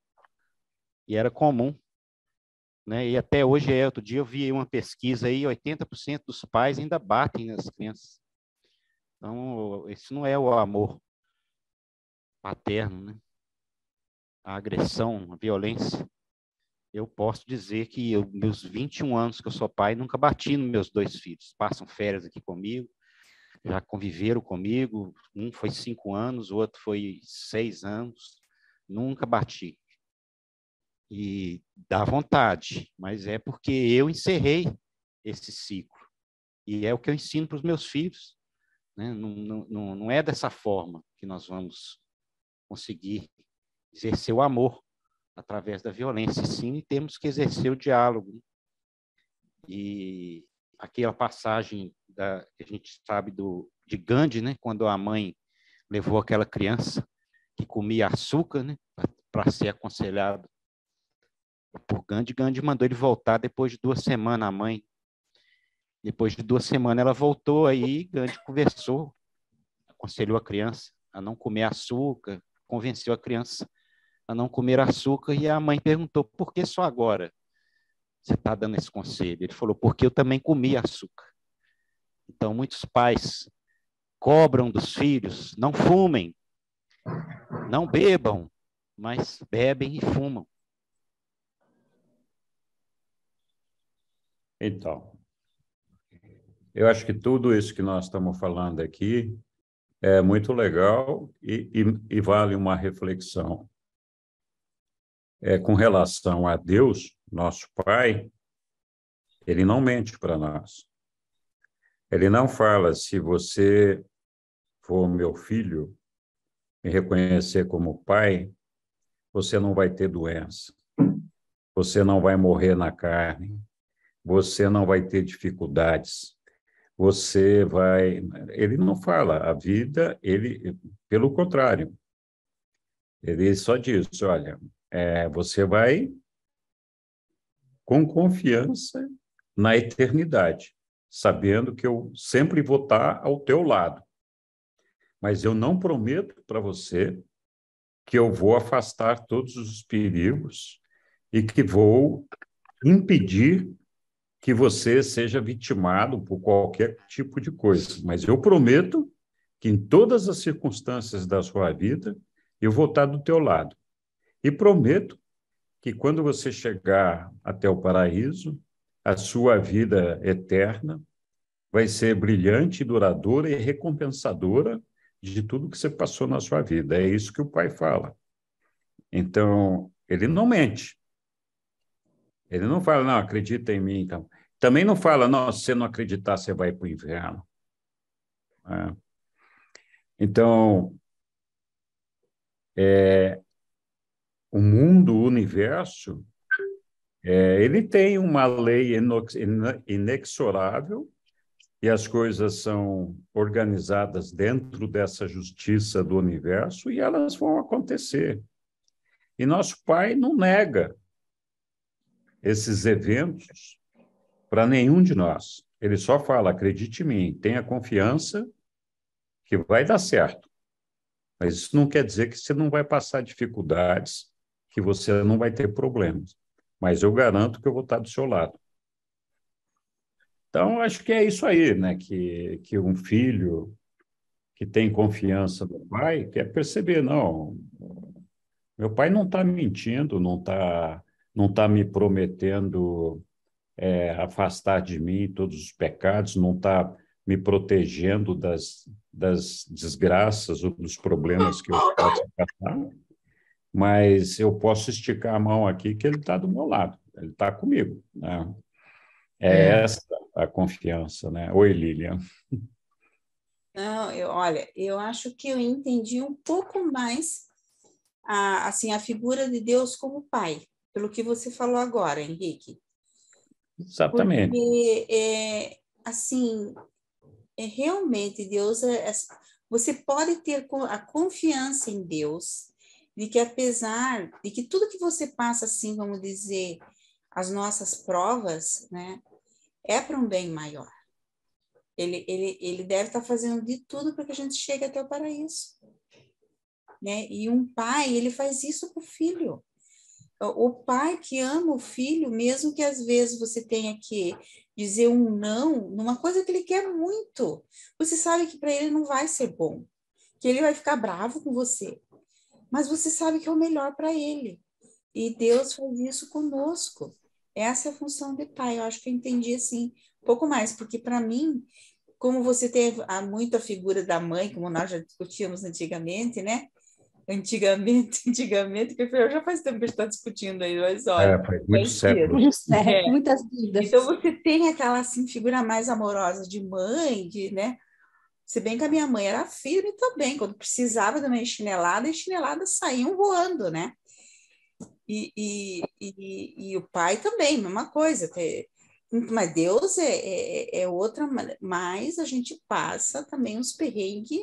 E era comum, né? E até hoje é. Outro dia eu vi uma pesquisa aí, 80% dos pais ainda batem nas crianças. Então, isso não é o amor paterno, né? A agressão, a violência. Eu posso dizer que meus 21 anos que eu sou pai, nunca bati nos meus 2 filhos. Passam férias aqui comigo, já conviveram comigo. Um foi 5 anos, o outro foi 6 anos. Nunca bati. E dá vontade, mas é porque eu encerrei esse ciclo. E é o que eu ensino para os meus filhos. Né? Não é dessa forma que nós vamos conseguir exercer o amor através da violência. Sim, temos que exercer o diálogo. E aquela passagem que a gente sabe de Gandhi, né? Quando a mãe levou aquela criança que comia açúcar, né? Para ser aconselhado por Gandhi. Gandhi mandou ele voltar depois de 2 semanas, a mãe. Depois de 2 semanas ela voltou, aí Gandhi conversou, aconselhou a criança a não comer açúcar, convenceu a criança a não comer açúcar, e a mãe perguntou, por que só agora você está dando esse conselho? Ele falou, porque eu também comi açúcar. Então, muitos pais cobram dos filhos, não fumem, não bebam, mas bebem e fumam. Então, eu acho que tudo isso que nós estamos falando aqui é muito legal e vale uma reflexão. Com relação a Deus, nosso Pai, ele não mente para nós. Ele não fala, se você for meu filho, me reconhecer como pai, você não vai ter doença, você não vai morrer na carne, você não vai ter dificuldades, você vai... Ele não fala, a vida, pelo contrário, ele só diz, olha, você vai com confiança na eternidade, sabendo que eu sempre vou estar ao teu lado. Mas eu não prometo para você que eu vou afastar todos os perigos e que vou impedir que você seja vitimado por qualquer tipo de coisa. Mas eu prometo que em todas as circunstâncias da sua vida, eu vou estar do teu lado. E prometo que quando você chegar até o paraíso, a sua vida eterna vai ser brilhante, duradoura e recompensadora de tudo que você passou na sua vida. É isso que o Pai fala. Então, ele não mente. Ele não fala, não, acredita em mim. Então. Também não fala, não, se você não acreditar, você vai para o inferno. Então, o mundo, o universo, ele tem uma lei inexorável e as coisas são organizadas dentro dessa justiça do universo e elas vão acontecer. E nosso Pai não nega esses eventos para nenhum de nós. Ele só fala, acredite em mim, tenha confiança que vai dar certo. Mas isso não quer dizer que você não vai passar dificuldades, que você não vai ter problemas. Mas eu garanto que eu vou estar do seu lado. Então, acho que é isso aí, né? Que um filho que tem confiança no pai quer perceber, não, meu pai não está mentindo, não tá me prometendo afastar de mim todos os pecados, não está me protegendo das desgraças ou dos problemas que eu posso passar, mas eu posso esticar a mão aqui que ele está do meu lado, ele está comigo, né? Essa a confiança, né? Oi, Lilian. Não, olha, eu acho que eu entendi um pouco mais a figura de Deus como pai, pelo que você falou agora, Henrique. Exatamente. Porque, assim, realmente Deus você pode ter a confiança em Deus de que apesar de que tudo que você passa, assim, vamos dizer, as nossas provas, né, é para um bem maior. Ele deve estar fazendo de tudo para que a gente chegue até o paraíso, né? E um pai, ele faz isso com o filho. O pai que ama o filho, mesmo que às vezes você tenha que dizer um não numa coisa que ele quer muito, você sabe que para ele não vai ser bom, que ele vai ficar bravo com você, mas você sabe que é o melhor para ele. E Deus faz isso conosco. Essa é a função de pai. Eu acho que eu entendi assim um pouco mais, porque para mim, como você tem muito a figura da mãe, como nós já discutíamos antigamente, né? Antigamente, que já faz tempo que a gente está discutindo aí, mas olha, Faz muitos séculos. Muitas vidas. Então você tem aquela assim, figura mais amorosa de mãe, se bem que a minha mãe era firme também, quando precisava de uma chinelada, e chineladas saíam voando, né? E o pai também, mesma coisa. Mas Deus é outra, mas a gente passa também uns perrengues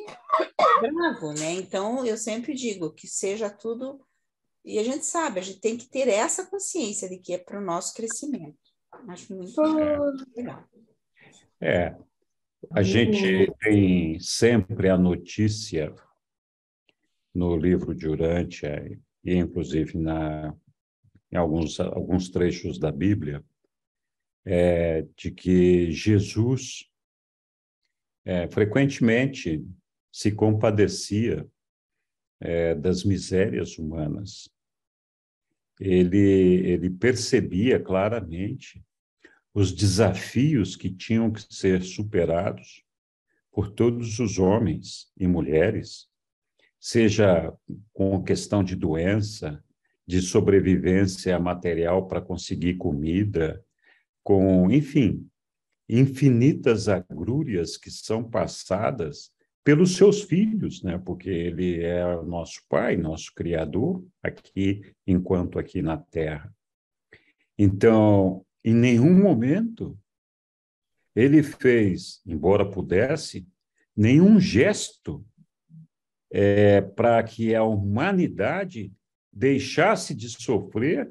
bravos, né? Então, eu sempre digo que seja tudo... E a gente sabe, a gente tem que ter essa consciência de que é para o nosso crescimento. Acho muito legal. A gente tem sempre a notícia no livro de Urântia, e inclusive em alguns trechos da Bíblia, de que Jesus frequentemente se compadecia das misérias humanas. Ele percebia claramente os desafios que tinham que ser superados por todos os homens e mulheres, seja com questão de doença, de sobrevivência material para conseguir comida, enfim, infinitas agrúrias que são passadas pelos seus filhos, né? Porque ele é o nosso pai, nosso criador, enquanto aqui na Terra. Então, em nenhum momento ele fez, embora pudesse, nenhum gesto para que a humanidade deixasse de sofrer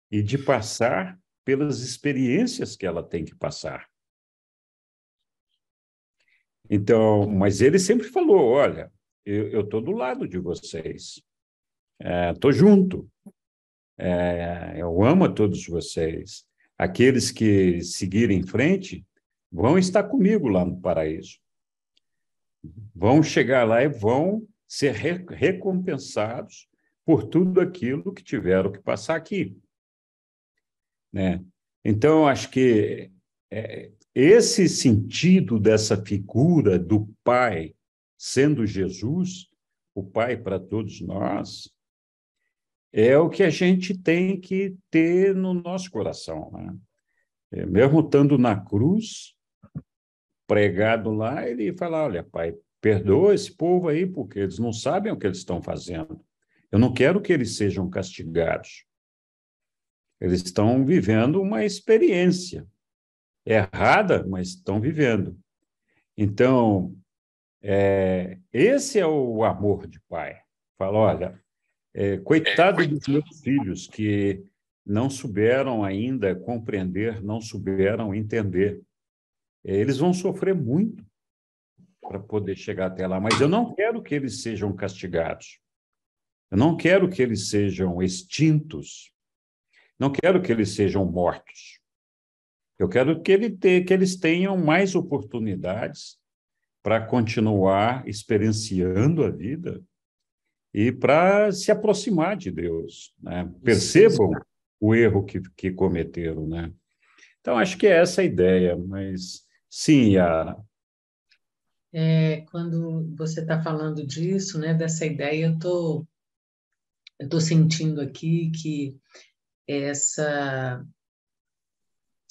e de passar pelas experiências que ela tem que passar. Então, mas ele sempre falou, olha, eu estou do lado de vocês, estou junto, eu amo a todos vocês. Aqueles que seguirem em frente vão estar comigo lá no paraíso. Vão chegar lá e vão ser recompensados por tudo aquilo que tiveram que passar aqui, né? Então, acho que esse sentido dessa figura do Pai, sendo Jesus, o Pai para todos nós, é o que a gente tem que ter no nosso coração, né? Mesmo estando na cruz, pregado lá, ele fala, olha, Pai, perdoa esse povo aí, porque eles não sabem o que eles estão fazendo. Eu não quero que eles sejam castigados. Eles estão vivendo uma experiência errada, mas estão vivendo. Então, esse é o amor de pai. Fala, olha, coitado dos meus filhos que não souberam ainda compreender, não souberam entender. Eles vão sofrer muito para poder chegar até lá, mas eu não quero que eles sejam castigados. Eu não quero que eles sejam extintos. Não quero que eles sejam mortos. Eu quero que eles tenham mais oportunidades para continuar experienciando a vida e para se aproximar de Deus, né? Percebam o erro que cometeram, né? Então, acho que é essa a ideia, mas sim, Yara. Quando você está falando disso, né, dessa ideia, eu tô sentindo aqui que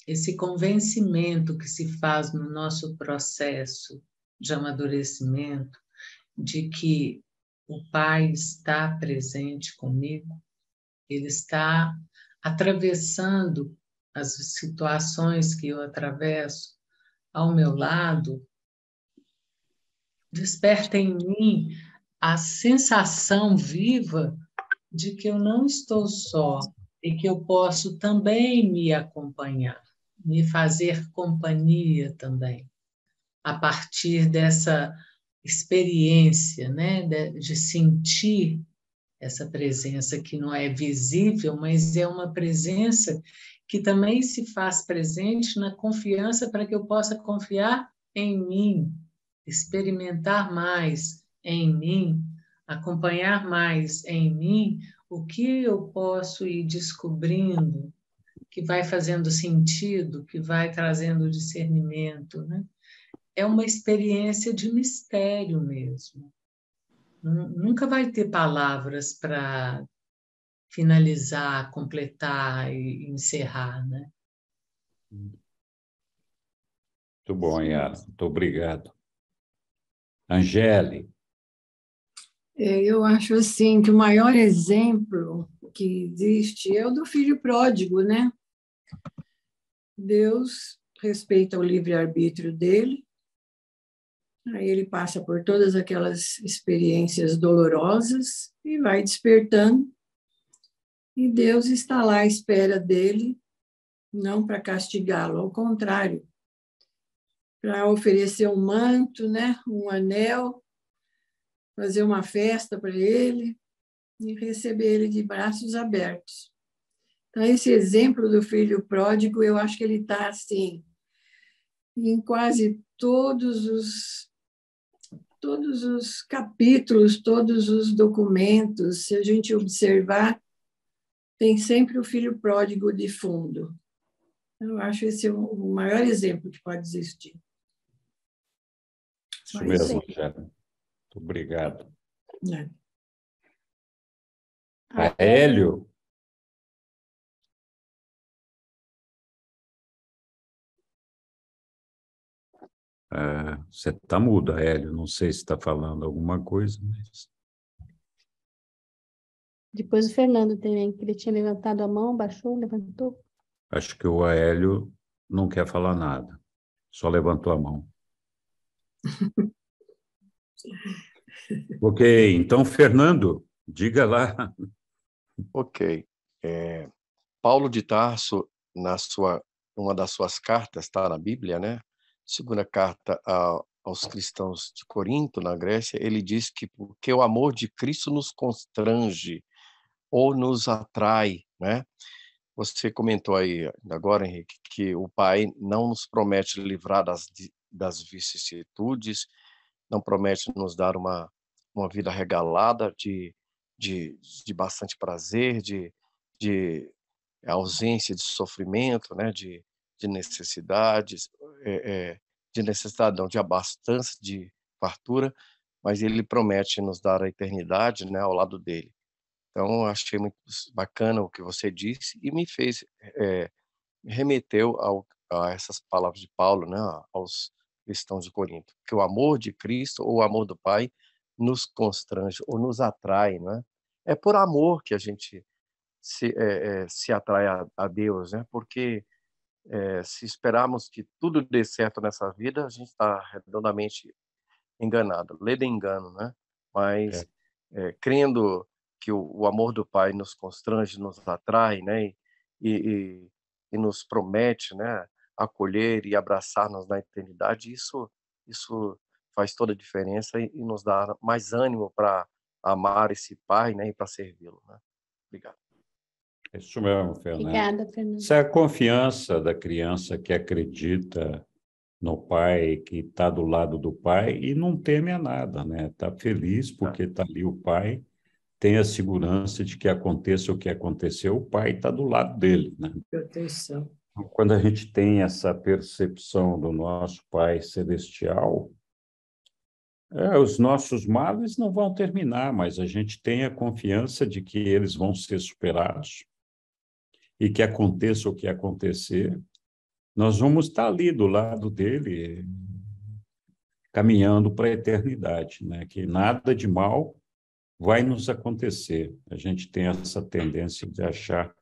esse convencimento que se faz no nosso processo de amadurecimento, de que o Pai está presente comigo, ele está atravessando as situações que eu atravesso ao meu lado, desperta em mim a sensação viva de que eu não estou só e que eu posso também me acompanhar, me fazer companhia também, a partir dessa experiência, né, de sentir essa presença que não é visível, mas é uma presença que também se faz presente na confiança para que eu possa confiar em mim, experimentar mais em mim, acompanhar mais em mim o que eu posso ir descobrindo, que vai fazendo sentido, que vai trazendo discernimento, né? É uma experiência de mistério mesmo. Nunca vai ter palavras para finalizar, completar e encerrar, né? Muito bom, Yara. Muito obrigado. Angele. Eu acho assim que o maior exemplo que existe é o do filho pródigo, né? Deus respeita o livre-arbítrio dele, aí ele passa por todas aquelas experiências dolorosas e vai despertando, e Deus está lá à espera dele, não para castigá-lo, ao contrário, para oferecer um manto, né? Um anel, fazer uma festa para ele e receber ele de braços abertos. Então, esse exemplo do filho pródigo, eu acho que ele está assim, em quase todos os capítulos, todos os documentos, se a gente observar, tem sempre o filho pródigo de fundo. Eu acho esse o maior exemplo que pode existir. Isso mesmo, Angela. Muito obrigado. Hélio. Você está mudo, Hélio. Não sei se está falando alguma coisa, mas... Depois o Fernando também, que ele tinha levantado a mão, baixou, levantou. Acho que o Hélio não quer falar nada. Só levantou a mão. Ok, então, Fernando, diga lá. Ok. Paulo de Tarso, uma das suas cartas, está na Bíblia, né? Segunda carta aos cristãos de Corinto, na Grécia, ele diz que porque o amor de Cristo nos constrange ou nos atrai, né? Você comentou aí agora, Henrique, que o Pai não nos promete livrar das vicissitudes, não promete nos dar uma vida regalada de bastante prazer, de ausência de sofrimento, né, de necessidades, de necessidade não, de abastança, de fartura, mas ele promete nos dar a eternidade, né, ao lado dele. Então, achei muito bacana o que você disse e me fez, remeteu a essas palavras de Paulo, né, aos cristãos de Corinto, que o amor de Cristo ou o amor do Pai nos constrange ou nos atrai, né? É por amor que a gente se atrai a Deus, né? Porque se esperarmos que tudo dê certo nessa vida, a gente está redondamente enganado, lê engano, né? Mas crendo que o amor do Pai nos constrange, nos atrai, né? E nos promete, né? Acolher e abraçar-nos na eternidade, isso faz toda a diferença e nos dá mais ânimo para amar esse Pai, né? E para servi-lo, né? Obrigado. É isso mesmo, Fernando. Obrigada, Fernando. Essa é a confiança da criança que acredita no pai, que está do lado do pai e não teme a nada, né? Está feliz porque está ali o pai, tem a segurança de que aconteça o que aconteceu, o pai está do lado dele, né? Proteção. Quando a gente tem essa percepção do nosso Pai Celestial, os nossos males não vão terminar, mas a gente tem a confiança de que eles vão ser superados e que aconteça o que acontecer, nós vamos estar ali do lado dele, caminhando para a eternidade, né? Que nada de mal vai nos acontecer. A gente tem essa tendência de achar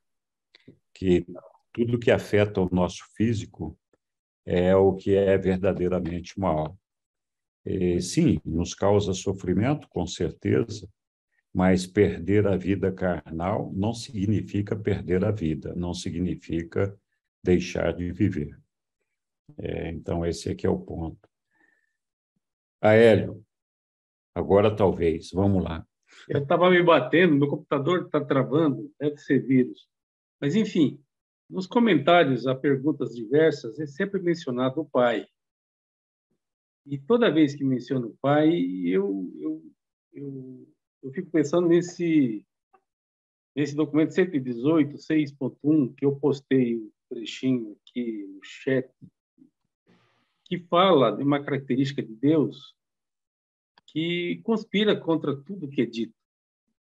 que tudo que afeta o nosso físico é o que é verdadeiramente mal. E, sim, nos causa sofrimento, com certeza, mas perder a vida carnal não significa perder a vida, não significa deixar de viver. Então, esse aqui é o ponto. Aélio, agora talvez, vamos lá. Eu estava me batendo, meu computador está travando, deve ser vírus. Mas, enfim, nos comentários a perguntas diversas é sempre mencionado o pai. E toda vez que menciono o pai, eu fico pensando nesse documento 118, 6.1, que eu postei um trechinho aqui no chat, que fala de uma característica de Deus que conspira contra tudo que é dito,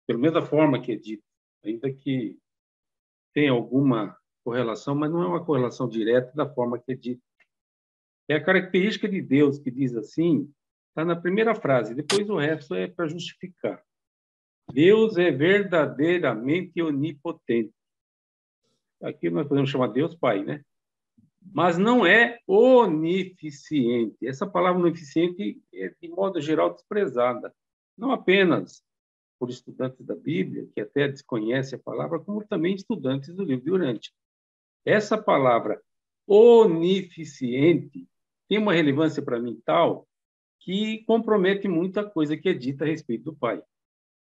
pelo menos da forma que é dito, ainda que tenha alguma correlação, mas não é uma correlação direta da forma que é dito. É a característica de Deus que diz assim, está na primeira frase, depois o resto é para justificar. Deus é verdadeiramente onipotente. Aqui nós podemos chamar Deus Pai, né? Mas não é onisciente. Essa palavra onisciente é, de modo geral, desprezada. Não apenas por estudantes da Bíblia, que até desconhecem a palavra, como também estudantes do livro de Urântia. Essa palavra onisciente tem uma relevância para mim tal que compromete muita coisa que é dita a respeito do Pai.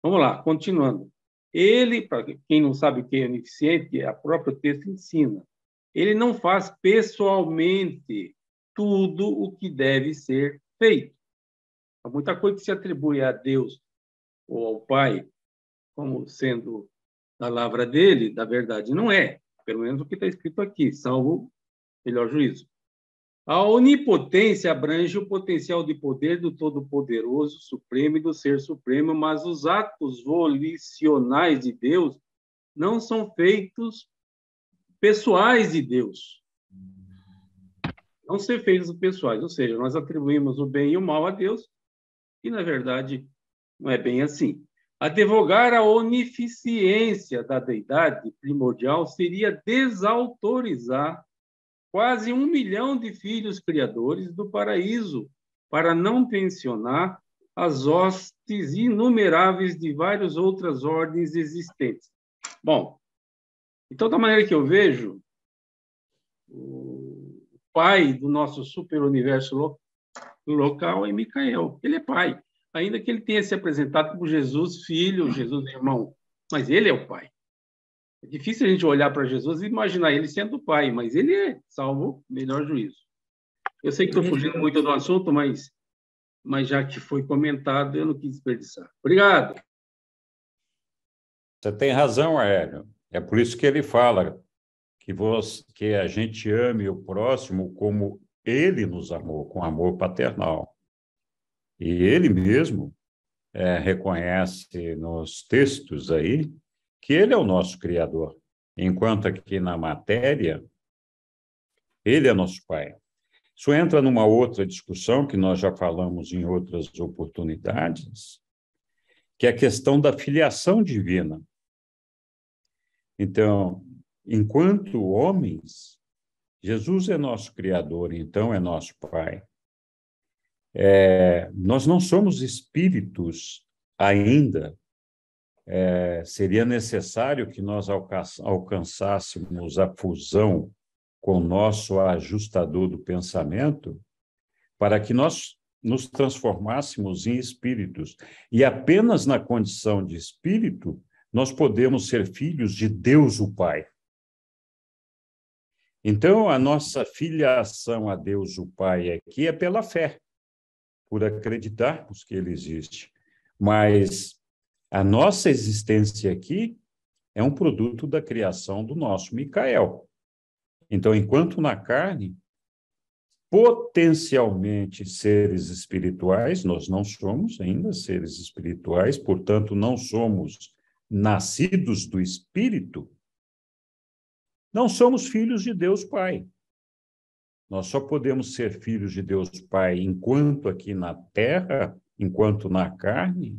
Vamos lá, continuando. Ele, para quem não sabe o que é onisciente, a próprio texto ensina. Ele não faz pessoalmente tudo o que deve ser feito. Há muita coisa que se atribui a Deus ou ao Pai como sendo da palavra dele, da verdade. Não é, pelo menos o que está escrito aqui, salvo melhor juízo. A onipotência abrange o potencial de poder do Todo-Poderoso, Supremo e do Ser Supremo, mas os atos volicionais de Deus não são feitos pessoais de Deus. Não ser feitos pessoais, ou seja, nós atribuímos o bem e o mal a Deus, e, na verdade, não é bem assim. Advogar a onisciência da deidade primordial seria desautorizar quase 1 milhão de filhos criadores do paraíso, para não mencionar as hostes inumeráveis de várias outras ordens existentes. Bom, então, da maneira que eu vejo, o pai do nosso super-universo local é Micael. Ele é pai, ainda que ele tenha se apresentado como Jesus filho, Jesus irmão, mas ele é o pai. É difícil a gente olhar para Jesus e imaginar ele sendo o pai, mas ele é, salvo melhor juízo. Eu sei que estou fugindo muito do assunto, mas já que foi comentado, eu não quis desperdiçar. Obrigado. Você tem razão, Aélio. É por isso que ele fala que a gente ame o próximo como ele nos amou, com amor paternal. E ele mesmo reconhece nos textos aí que ele é o nosso Criador, enquanto aqui na matéria, ele é nosso Pai. Isso entra numa outra discussão que nós já falamos em outras oportunidades, que é a questão da filiação divina. Então, enquanto homens, Jesus é nosso Criador, então é nosso Pai. Nós não somos espíritos ainda. Seria necessário que nós alcançássemos a fusão com o nosso ajustador do pensamento para que nós nos transformássemos em espíritos. E apenas na condição de espírito nós podemos ser filhos de Deus o Pai. Então, a nossa filiação a Deus o Pai aqui é pela fé, por acreditarmos que Ele existe. Mas a nossa existência aqui é um produto da criação do nosso Micael. Então, enquanto na carne, potencialmente seres espirituais, nós não somos ainda seres espirituais, portanto, não somos nascidos do Espírito, não somos filhos de Deus Pai. Nós só podemos ser filhos de Deus Pai enquanto aqui na terra, enquanto na carne,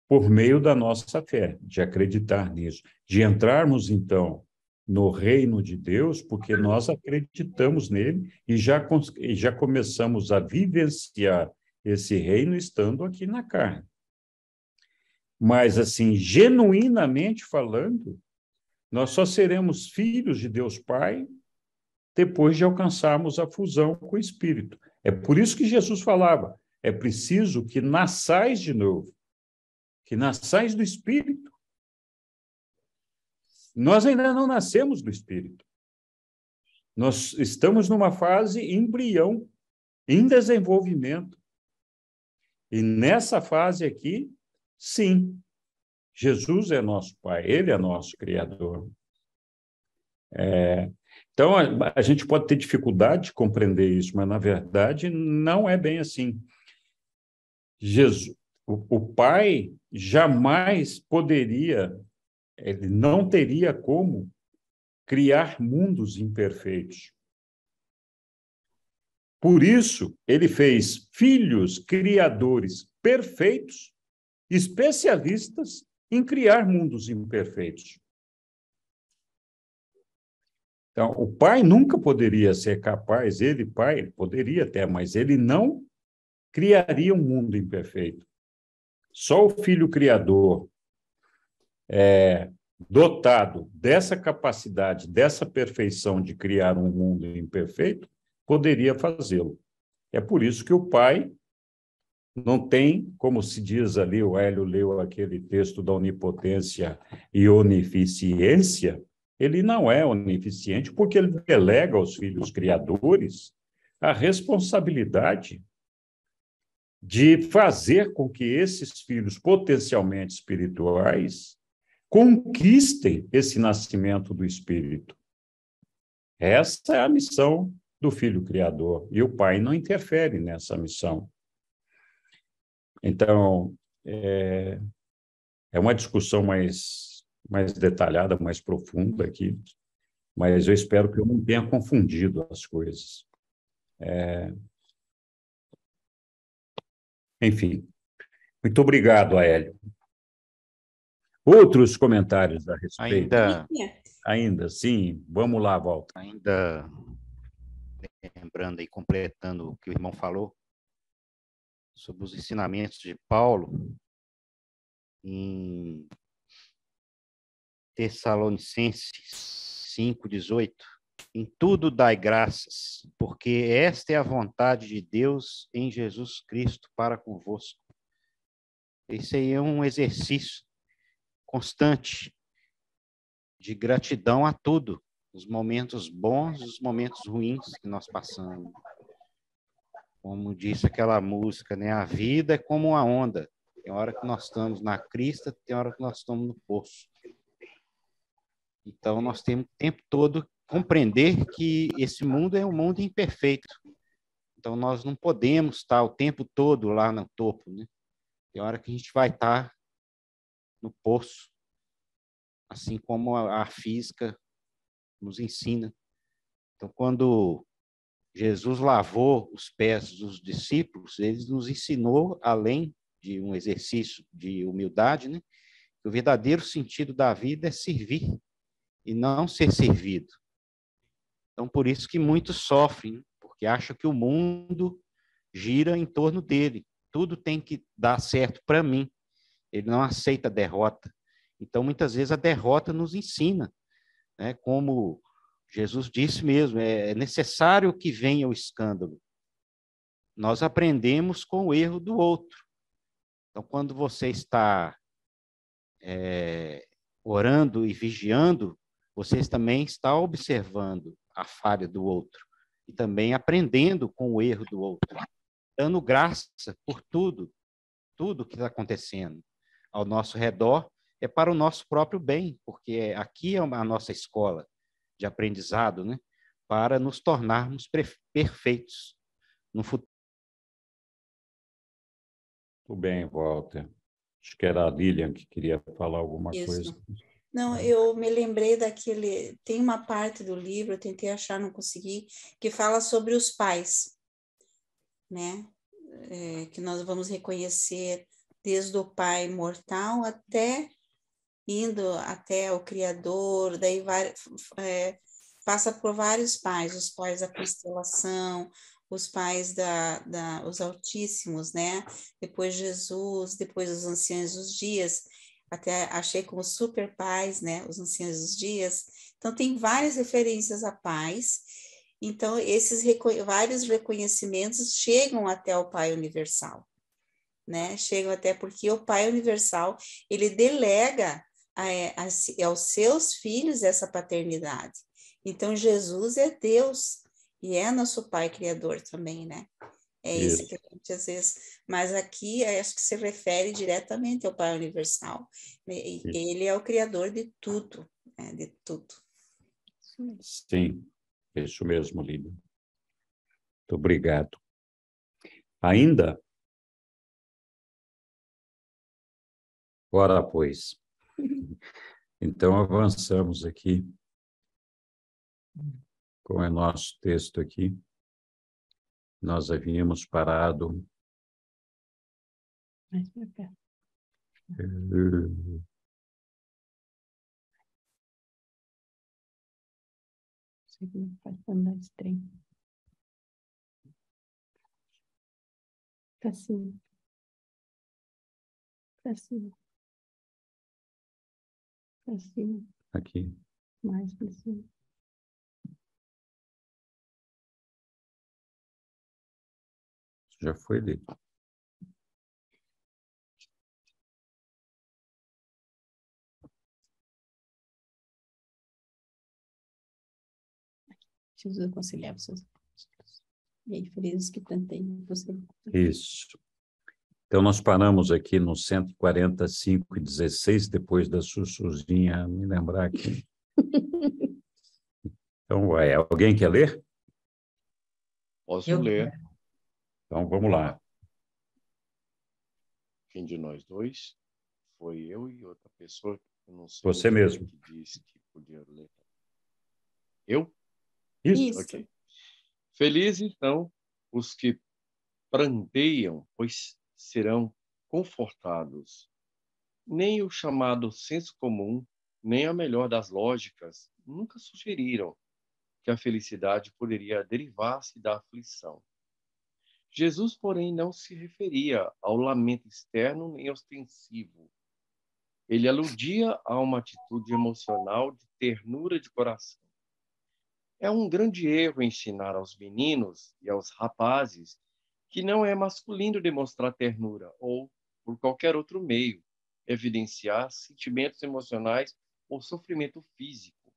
por meio da nossa fé, de acreditar nisso, de entrarmos, então, no reino de Deus, porque nós acreditamos nele e já começamos a vivenciar esse reino estando aqui na carne. Mas, assim, genuinamente falando, nós só seremos filhos de Deus Pai depois de alcançarmos a fusão com o Espírito. É por isso que Jesus falava, é preciso que nasçais de novo, que nasçais do Espírito. Nós ainda não nascemos do Espírito. Nós estamos numa fase embrião, em desenvolvimento. E nessa fase aqui, sim, Jesus é nosso Pai, Ele é nosso Criador. Então, a gente pode ter dificuldade de compreender isso, mas, na verdade, não é bem assim. Jesus, o Pai jamais poderia, ele não teria como criar mundos imperfeitos. Por isso, ele fez filhos criadores perfeitos, especialistas em criar mundos imperfeitos. Então, o pai nunca poderia ser capaz, ele, pai, poderia até, mas ele não criaria um mundo imperfeito. Só o filho criador, dotado dessa capacidade, dessa perfeição de criar um mundo imperfeito, poderia fazê-lo. É por isso que o pai não tem, como se diz ali, o Hélio leu aquele texto da onipotência e onisciência, ele não é onisciente porque ele delega aos filhos criadores a responsabilidade de fazer com que esses filhos potencialmente espirituais conquistem esse nascimento do Espírito. Essa é a missão do filho criador, e o pai não interfere nessa missão. Então, é uma discussão mais detalhada, mais profunda aqui, mas eu espero que eu não tenha confundido as coisas. Enfim, muito obrigado, Aélio. Outros comentários a respeito? Ainda, sim. Vamos lá, Walter. Ainda lembrando e completando o que o irmão falou sobre os ensinamentos de Paulo em Tessalonicenses 5:18. Em tudo dai graças, porque esta é a vontade de Deus em Jesus Cristo para convosco. Esse aí é um exercício constante de gratidão a tudo, os momentos bons, os momentos ruins que nós passamos. Como disse aquela música, né? A vida é como uma onda. Tem hora que nós estamos na crista, tem hora que nós estamos no poço. Então, nós temos o tempo todo compreender que esse mundo é um mundo imperfeito. Então, nós não podemos estar o tempo todo lá no topo, né? Tem hora que a gente vai estar no poço, assim como a física nos ensina. Então, quando Jesus lavou os pés dos discípulos, ele nos ensinou, além de um exercício de humildade, né, que o verdadeiro sentido da vida é servir e não ser servido. Então, por isso que muitos sofrem, porque acham que o mundo gira em torno dele. Tudo tem que dar certo para mim. Ele não aceita a derrota. Então, muitas vezes, a derrota nos ensina, né? Como Jesus disse mesmo, é necessário que venha o escândalo. Nós aprendemos com o erro do outro. Então, quando você está orando e vigiando, você também está observando a falha do outro e também aprendendo com o erro do outro, dando graça por tudo que está acontecendo ao nosso redor é para o nosso próprio bem, porque aqui é a nossa escola de aprendizado, né, para nos tornarmos perfeitos no futuro. Tudo bem, Walter. Acho que era a Lilian que queria falar alguma coisa. Não, eu me lembrei daquele... Tem uma parte do livro, eu tentei achar, não consegui, que fala sobre os pais, né? Que nós vamos reconhecer desde o pai mortal até indo até o Criador, daí passa por vários pais, os pais da constelação, os pais os Altíssimos, né? Depois Jesus, depois os Anciãos dos Dias, até achei como super pais, né? Os Anciãos dos Dias. Então, tem várias referências a pais. Então, esses vários reconhecimentos chegam até o Pai Universal, né? Chegam até porque o Pai Universal, ele delega aos seus filhos essa paternidade. Então, Jesus é Deus e é nosso Pai Criador também, né? É isso que a gente às vezes... Mas aqui, acho que se refere diretamente ao Pai Universal. Ele é o Criador de tudo, né? De tudo. Sim, isso mesmo, Lídia. Muito obrigado. Ainda? Ora, pois. Então, avançamos aqui com o nosso texto aqui. Nós havíamos parado... Mais pra cá. Pra cima. Pra cima. Pra cima. Aqui. Mais pra cima. Já foi lido. Jesus aconselhava os seus apóstolos. E aí, felizes que plantei você. Isso. Então, nós paramos aqui no 145:16, depois da Sussuzinha me lembrar aqui. Então, vai. Alguém quer ler? Posso ler. Então, vamos lá. Quem de nós dois? Foi eu e outra pessoa, eu não sei. Você mesmo. Que disse que podia ler. Eu? Isso. Ok. Felizes, então, os que prandeiam, pois serão confortados. Nem o chamado senso comum, nem a melhor das lógicas nunca sugeriram que a felicidade poderia derivar-se da aflição. Jesus, porém, não se referia ao lamento externo nem ostensivo. Ele aludia a uma atitude emocional de ternura de coração. É um grande erro ensinar aos meninos e aos rapazes que não é masculino demonstrar ternura ou, por qualquer outro meio, evidenciar sentimentos emocionais ou sofrimento físico.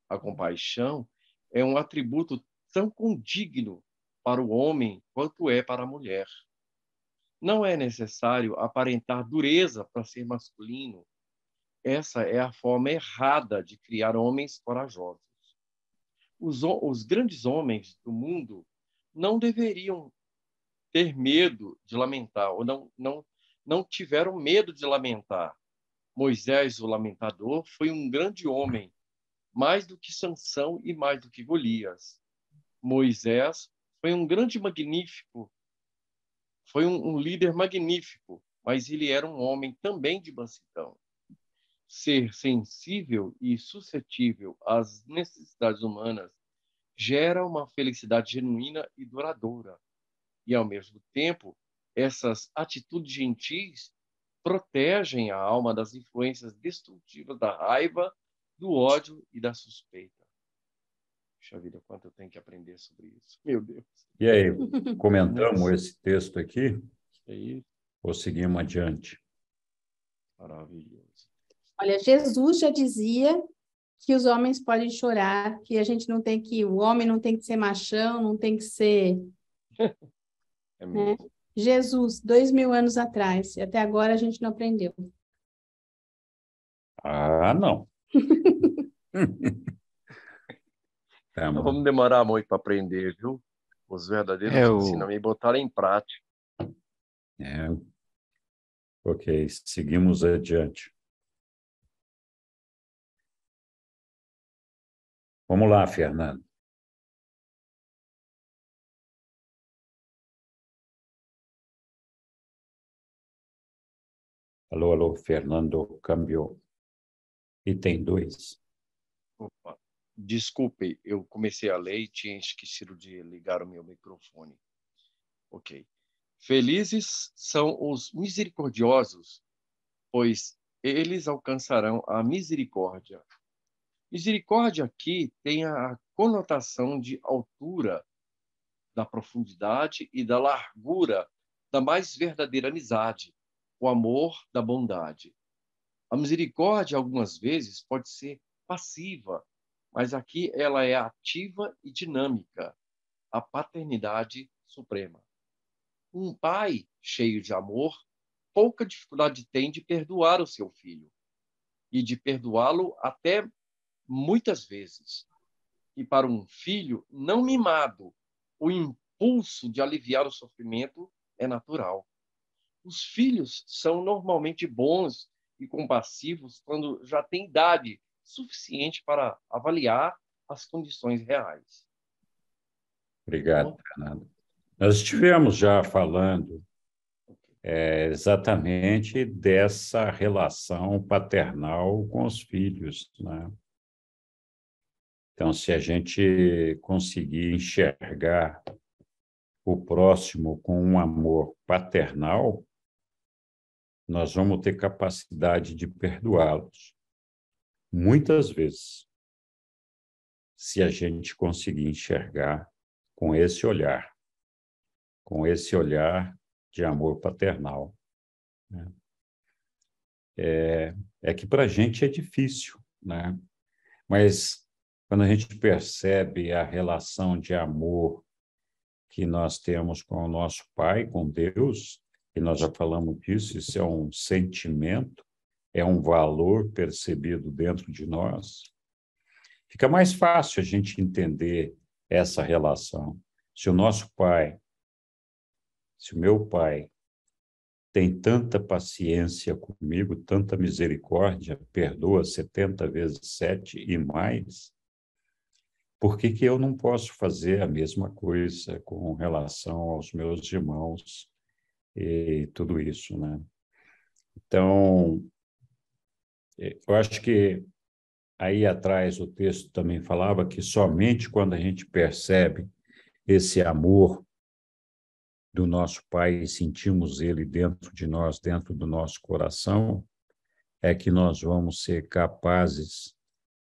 A compaixão é um atributo tão condigno para o homem quanto é para a mulher. Não é necessário aparentar dureza para ser masculino. Essa é a forma errada de criar homens corajosos. Os grandes homens do mundo não deveriam ter medo de lamentar, ou não tiveram medo de lamentar. Moisés, o lamentador, foi um grande homem, mais do que Sansão e mais do que Golias. Moisés foi um grande magnífico, foi um líder magnífico, mas ele era um homem também de mansidão. Ser sensível e suscetível às necessidades humanas gera uma felicidade genuína e duradoura. E, ao mesmo tempo, essas atitudes gentis protegem a alma das influências destrutivas da raiva, do ódio e da suspeita. Puxa vida, quanto eu tenho que aprender sobre isso. Meu Deus. E aí, comentamos esse texto aqui? É isso. Ou seguimos adiante? Maravilhoso. Olha, Jesus já dizia que os homens podem chorar, que a gente não tem que, o homem não tem que ser machão, não tem que ser... É mesmo. Né? Jesus, 2000 anos atrás, e até agora a gente não aprendeu. Ah, não. Não vamos demorar muito para aprender, viu? Os verdadeiros ensinamentos e botar em prática. Ok, seguimos adiante. Vamos lá, Fernando. Alô, alô, Fernando cambiou. Item 2. Opa, desculpe, eu comecei a ler e tinha esquecido de ligar o meu microfone. Ok. Felizes são os misericordiosos, pois eles alcançarão a misericórdia. Misericórdia aqui tem a conotação de altura, da profundidade e da largura da mais verdadeira amizade, o amor da bondade. A misericórdia, algumas vezes, pode ser passiva, mas aqui ela é ativa e dinâmica, a paternidade suprema. Um pai cheio de amor, pouca dificuldade tem de perdoar o seu filho, e de perdoá-lo até muitas vezes. E para um filho não mimado, o impulso de aliviar o sofrimento é natural. Os filhos são normalmente bons e compassivos quando já têm idade suficiente para avaliar as condições reais. Obrigado, Fernando. Nós estivemos já falando exatamente dessa relação paternal com os filhos, né? Então, se a gente conseguir enxergar o próximo com um amor paternal, nós vamos ter capacidade de perdoá-los. Muitas vezes, se a gente conseguir enxergar com esse olhar de amor paternal, né? É que para a gente é difícil, né? Mas quando a gente percebe a relação de amor que nós temos com o nosso Pai, com Deus, e nós já falamos disso, isso é um sentimento, é um valor percebido dentro de nós, fica mais fácil a gente entender essa relação. Se o nosso Pai, se o meu Pai tem tanta paciência comigo, tanta misericórdia, perdoa 70 vezes 7 e mais, por que que eu não posso fazer a mesma coisa com relação aos meus irmãos e tudo isso, né? Então, eu acho que aí atrás o texto também falava que somente quando a gente percebe esse amor do nosso Pai e sentimos ele dentro de nós, dentro do nosso coração, é que nós vamos ser capazes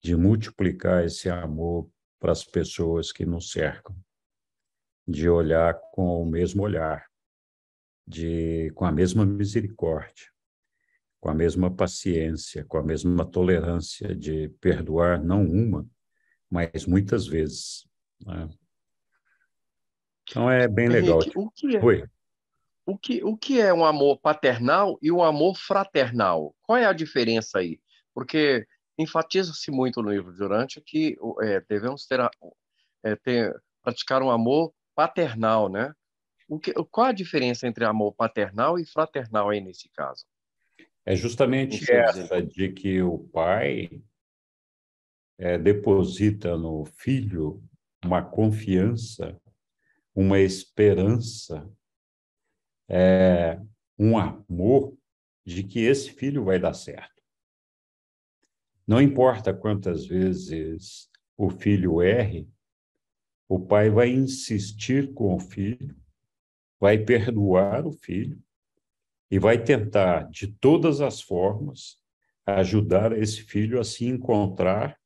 de multiplicar esse amor para as pessoas que nos cercam, de olhar com o mesmo olhar, com a mesma misericórdia, com a mesma paciência, com a mesma tolerância de perdoar não uma, mas muitas vezes, né? Então é bem legal. Henrique, Oi. O que é um amor paternal e um amor fraternal? Qual é a diferença aí? Porque enfatiza-se muito no livro Durante que devemos praticar um amor paternal, né? Qual a diferença entre amor paternal e fraternal aí nesse caso? É justamente essa de que o pai deposita no filho uma confiança, uma esperança, um amor de que esse filho vai dar certo. Não importa quantas vezes o filho erre, o pai vai insistir com o filho, vai perdoar o filho e vai tentar, de todas as formas, ajudar esse filho a se encontrar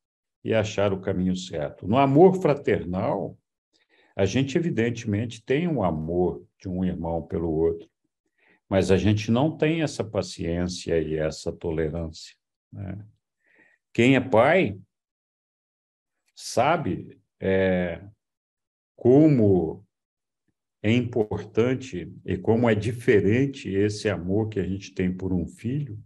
e achar o caminho certo. No amor fraternal, a gente, evidentemente, tem um amor de um irmão pelo outro, mas a gente não tem essa paciência e essa tolerância, né? Quem é pai sabe como é importante e como é diferente esse amor que a gente tem por um filho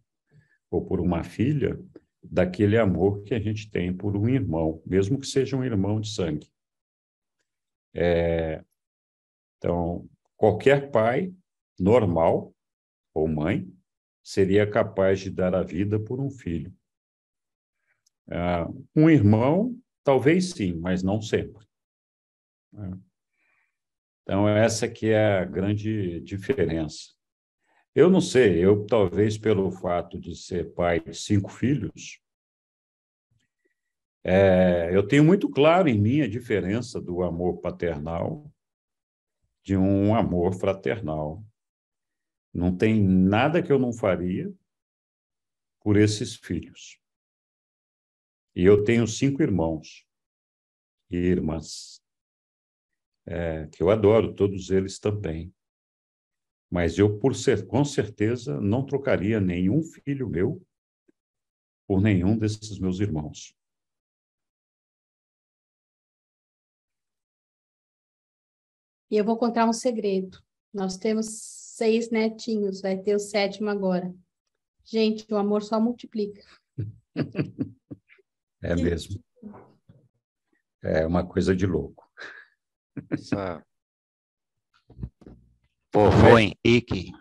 ou por uma filha daquele amor que a gente tem por um irmão, mesmo que seja um irmão de sangue. Então, qualquer pai normal ou mãe seria capaz de dar a vida por um filho. Um irmão, talvez sim, mas não sempre. Então, essa que é a grande diferença. Eu não sei, eu talvez pelo fato de ser pai de 5 filhos, Eu tenho muito claro em mim a diferença do amor paternal de um amor fraternal. Não tem nada que eu não faria por esses filhos. E eu tenho 5 irmãos e irmãs, que eu adoro, todos eles também. Mas eu, com certeza, não trocaria nenhum filho meu por nenhum desses meus irmãos. E eu vou contar um segredo. Nós temos 6 netinhos, vai ter o 7º agora. Gente, o amor só multiplica. É mesmo. É uma coisa de louco. Essa... Vovô Henrique.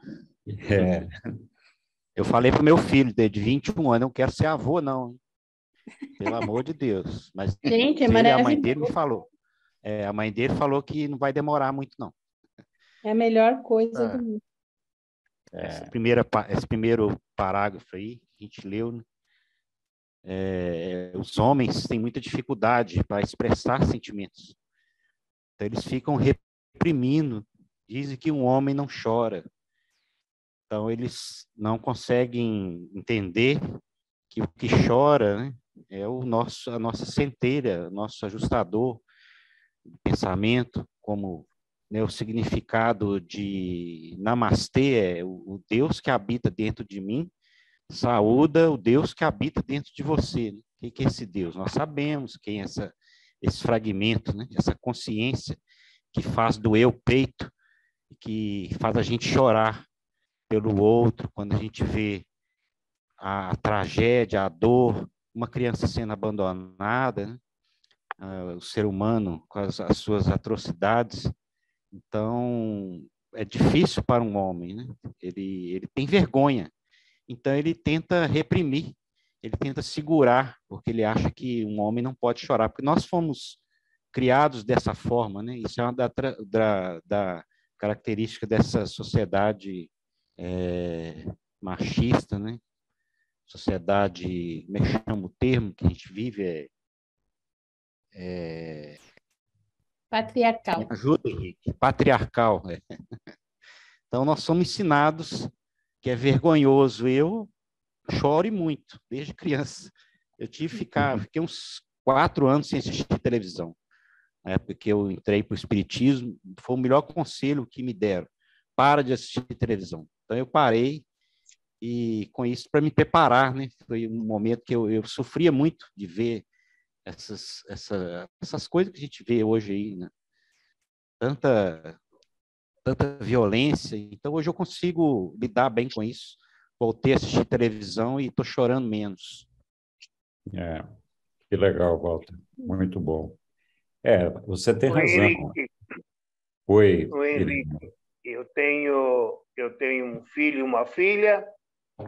Eu falei pro meu filho, de 21 anos, eu não quero ser avô, não. Pelo amor de Deus. Mas gente, é maravilhoso. A mãe dele me falou. A mãe dele falou que não vai demorar muito, não. É a melhor coisa do mundo. Esse primeiro parágrafo aí, que a gente leu, né? Os homens têm muita dificuldade para expressar sentimentos. Então, eles ficam reprimindo. Dizem que um homem não chora. Então, eles não conseguem entender que o que chora, né, é a nossa centelha, nosso ajustador de pensamento, como, né, o significado de Namastê, o Deus que habita dentro de mim, saúda o Deus que habita dentro de você. Né? O que é esse Deus? Nós sabemos quem é esse fragmento, né? Essa consciência que faz doer o peito, que faz a gente chorar pelo outro, quando a gente vê a tragédia, a dor, uma criança sendo abandonada, né? O ser humano com as suas atrocidades. Então, é difícil para um homem, né? Ele tem vergonha, então ele tenta reprimir, ele tenta segurar, porque ele acha que um homem não pode chorar, porque nós fomos criados dessa forma, né? Isso é uma da característica dessa sociedade machista, né? Sociedade, como é que chama o termo que a gente vive? Patriarcal. Me ajuda, Henrique. Patriarcal. Então, nós somos ensinados que é vergonhoso. Eu choro muito, desde criança. Eu fiquei uns 4 anos sem assistir televisão. Na época que eu entrei para o Espiritismo, foi o melhor conselho que me deram. Para de assistir televisão. Então, eu parei, e com isso, para me preparar, né? Foi um momento que eu sofria muito de ver essas coisas que a gente vê hoje aí, né? Tanta violência. Então, hoje eu consigo lidar bem com isso. Voltei a assistir televisão e estou chorando menos. Que legal, Walter. Muito bom. Você tem razão. Henrique. Oi, Henrique. Eu tenho um filho e uma filha,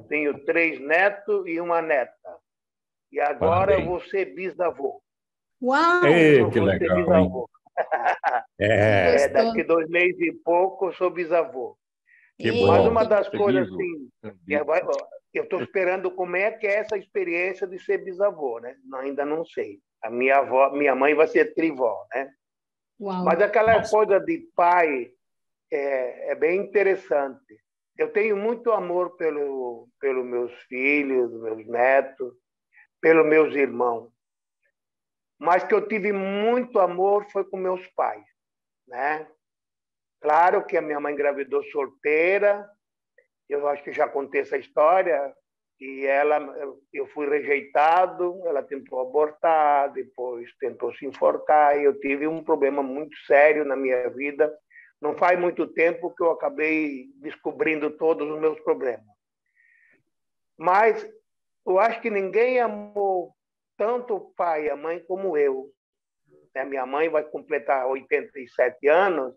tenho 3 netos e uma neta. E agora eu vou ser bisavô. Uau! Que legal, Daqui 2 meses e pouco eu sou bisavô. Que bom. Mas uma das coisas, assim, eu estou esperando como é que é essa experiência de ser bisavô, né? Ainda não sei. A minha mãe vai ser trivó, né? Uau. Mas aquela coisa de pai é bem interessante. Eu tenho muito amor pelos meus filhos, meus netos, pelos meus irmãos. Mas que eu tive muito amor foi com meus pais, né? Claro que a minha mãe engravidou solteira, eu acho que já contei essa história, e eu fui rejeitado, ela tentou abortar, depois tentou se enforcar, e eu tive um problema muito sério na minha vida. Não faz muito tempo que eu acabei descobrindo todos os meus problemas. Mas eu acho que ninguém amou tanto o pai e a mãe como eu. A minha mãe vai completar 87 anos.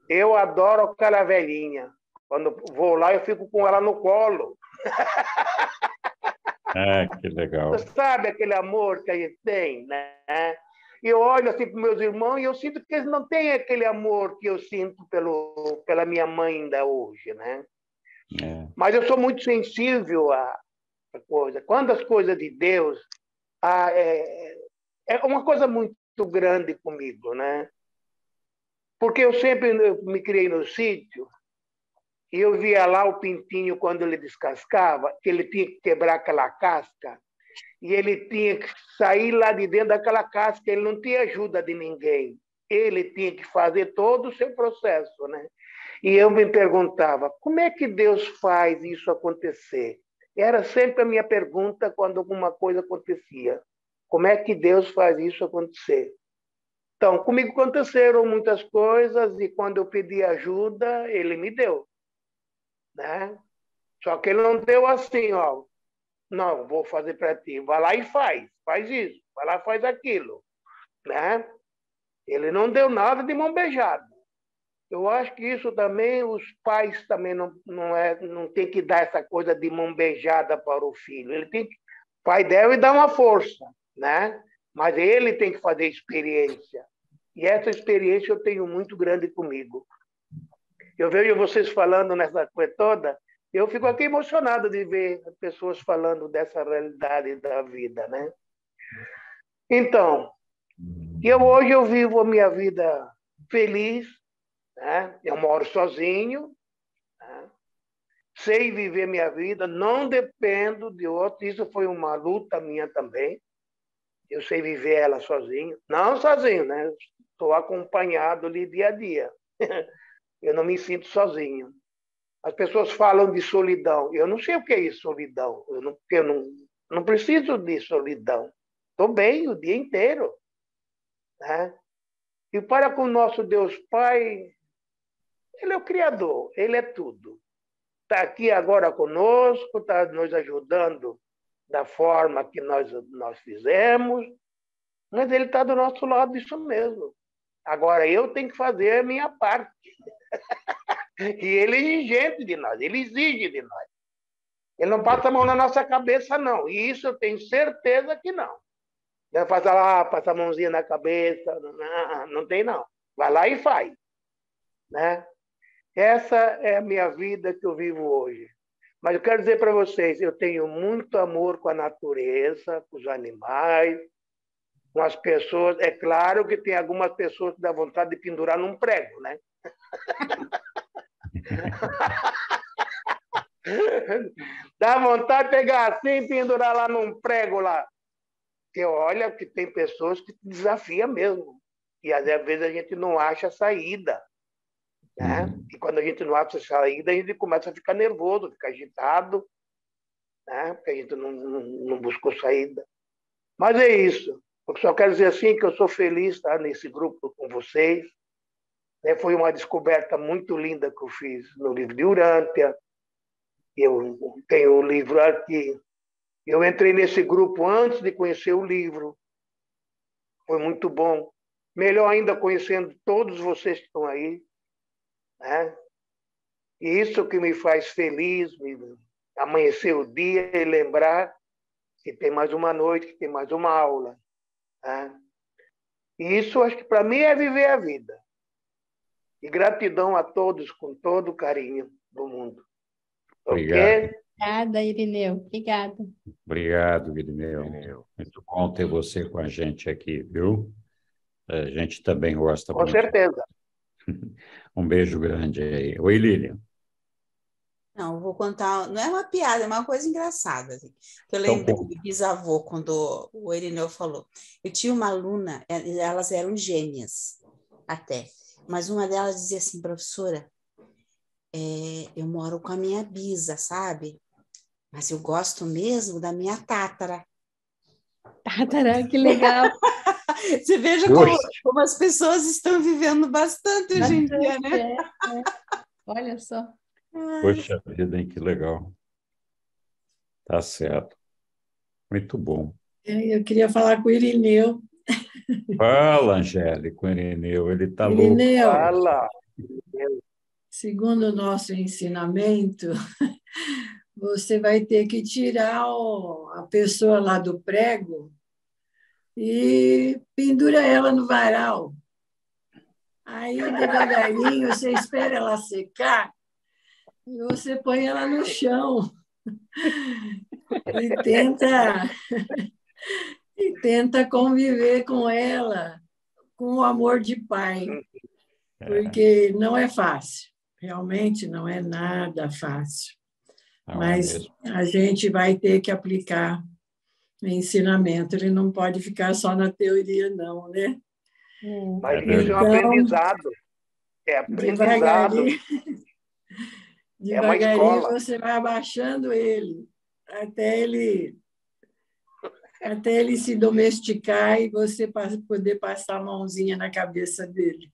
Eu adoro aquela velhinha. Quando vou lá, eu fico com ela no colo. Que legal. Você sabe aquele amor que a gente tem, né? E eu olho assim para meus irmãos e eu sinto que eles não têm aquele amor que eu sinto pela minha mãe ainda hoje, né? Mas eu sou muito sensível a coisa. Quando as coisas de Deus, é uma coisa muito grande comigo, né? Porque eu sempre me criei no sítio e eu via lá o pintinho quando ele descascava, que ele tinha que quebrar aquela casca e ele tinha que sair lá de dentro daquela casca, ele não tinha ajuda de ninguém. Ele tinha que fazer todo o seu processo, né? E eu me perguntava, como é que Deus faz isso acontecer? Era sempre a minha pergunta quando alguma coisa acontecia. Como é que Deus faz isso acontecer? Então, comigo aconteceram muitas coisas e quando eu pedi ajuda, ele me deu, né? Só que ele não deu assim, ó, não, vou fazer para ti. Vai lá e faz isso, vai lá e faz aquilo, né? Ele não deu nada de mão beijada. Eu acho que isso também, os pais também não tem que dar essa coisa de mão beijada para o filho. Ele tem que, o pai deve dar uma força, né? Mas ele tem que fazer experiência. E essa experiência eu tenho muito grande comigo. Eu vejo vocês falando nessa coisa toda, eu fico aqui emocionado de ver pessoas falando dessa realidade da vida, né? Então, hoje eu vivo a minha vida feliz, né? Eu moro sozinho, né? Sei viver minha vida, não dependo de outro. Isso foi uma luta minha também. Eu sei viver ela sozinho. Não sozinho, né? Estou acompanhado ali dia a dia. Eu não me sinto sozinho. As pessoas falam de solidão. Eu não sei o que é isso, solidão. Eu não preciso de solidão. Estou bem o dia inteiro, né? E para com o nosso Deus Pai, Ele é o Criador, Ele é tudo. Está aqui agora conosco, está nos ajudando da forma que nós fizemos, mas Ele está do nosso lado, isso mesmo. Agora, eu tenho que fazer a minha parte. E Ele é exigente de nós, Ele exige de nós. Ele não passa a mão na nossa cabeça, não. E isso eu tenho certeza que não. Não passa lá, passa a mãozinha na cabeça. Não tem, não. Vai lá e faz, né? Essa é a minha vida que eu vivo hoje. Mas eu quero dizer para vocês, eu tenho muito amor com a natureza, com os animais, com as pessoas. É claro que tem algumas pessoas que dá vontade de pendurar num prego, né? Dá vontade de pegar assim e pendurar lá num prego lá. Porque olha que tem pessoas que desafiam mesmo. E às vezes a gente não acha saída, né? E quando a gente não acha saída, a gente começa a ficar nervoso, ficar agitado, né? Porque a gente não buscou saída. Mas é isso. Eu só quero dizer assim que eu sou feliz de estar nesse grupo com vocês. Foi uma descoberta muito linda que eu fiz no livro de Urântia. Eu tenho o livro aqui. Eu entrei nesse grupo antes de conhecer o livro. Foi muito bom. Melhor ainda conhecendo todos vocês que estão aí, né? E isso que me faz feliz, amanhecer o dia e lembrar que tem mais uma noite, que tem mais uma aula, né? E isso, acho que para mim é viver a vida. E gratidão a todos, com todo o carinho do mundo. Obrigado. Ok? Obrigada, Irineu. Obrigada. Obrigado, Irineu. Muito bom ter você com a gente aqui, viu? A gente também gosta Com muito. certeza. Um beijo grande aí. Oi, Lilian. Não, eu vou contar, não é uma piada, é uma coisa engraçada, assim, que eu Então, lembrei do bisavô, quando o Irineu falou. Eu tinha uma aluna, elas eram gêmeas, até, mas uma delas dizia assim, professora, eu moro com a minha bisa, sabe? Mas eu gosto mesmo da minha tátara. Tátara, que legal. Você veja como as pessoas estão vivendo bastante hoje em dia, né? Olha só. Poxa vida, hein? Que legal. Tá certo. Muito bom. Eu queria falar com o Irineu. Fala, Angélica, o Irineu. Ele está louco. Irineu, Fala. segundo o nosso ensinamento, você vai ter que tirar a pessoa lá do prego e pendura ela no varal. Aí, devagarinho, você espera ela secar e você põe ela no chão e E tenta conviver com ela com o amor de pai, porque não é fácil. Realmente não é nada fácil. Mas a gente vai ter que aplicar o ensinamento. Ele não pode ficar só na teoria, não, né? Mas isso é um aprendizado. É aprendizado. Devagarinho você vai abaixando ele até ele se domesticar e você poder passar a mãozinha na cabeça dele.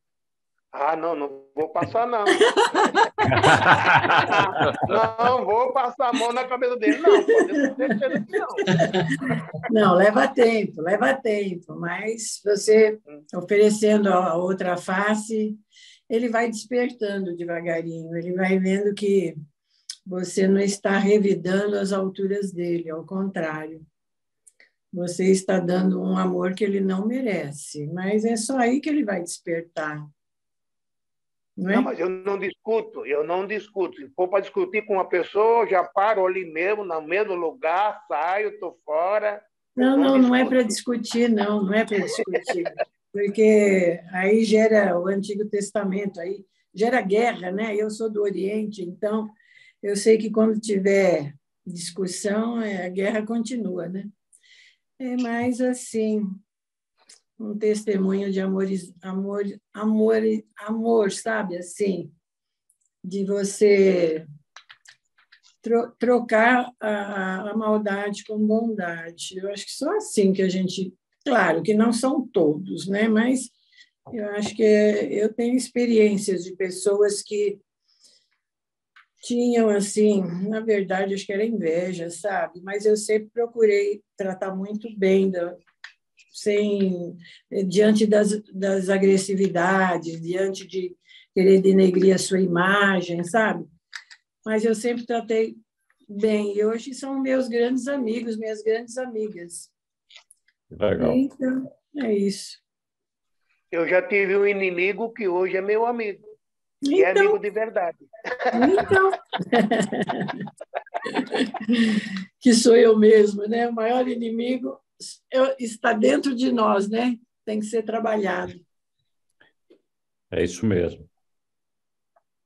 Ah, não vou passar, não. Não vou passar a mão na cabeça dele, não. Pode ter certeza que não. Não, leva tempo, mas você oferecendo a outra face, ele vai despertando devagarinho, ele vai vendo que você não está revidando as alturas dele, ao contrário. Você está dando um amor que ele não merece, mas é só aí que ele vai despertar. Não, mas eu não discuto. Se for para discutir com uma pessoa, eu já paro ali mesmo, no mesmo lugar, saio, estou fora. Não é para discutir, não é para discutir. Porque aí gera o Antigo Testamento, aí gera guerra, né? Eu sou do Oriente, então eu sei que quando tiver discussão, a guerra continua, né? É mais assim, um testemunho de amor, sabe? Assim, de você trocar a maldade com bondade. Eu acho que só assim que a gente... Claro que não são todos, né? Mas eu acho que eu tenho experiências de pessoas que tinham, assim, na verdade, acho que era inveja, sabe? Mas eu sempre procurei tratar muito bem diante das agressividades, diante de querer denegrir a sua imagem, sabe? Mas eu sempre tratei bem. E hoje são meus grandes amigos, minhas grandes amigas. Legal. Então, é isso. Eu já tive um inimigo que hoje é meu amigo. E é amigo de verdade. Então. Que sou eu mesmo, né? O maior inimigo está dentro de nós, né? Tem que ser trabalhado. É isso mesmo.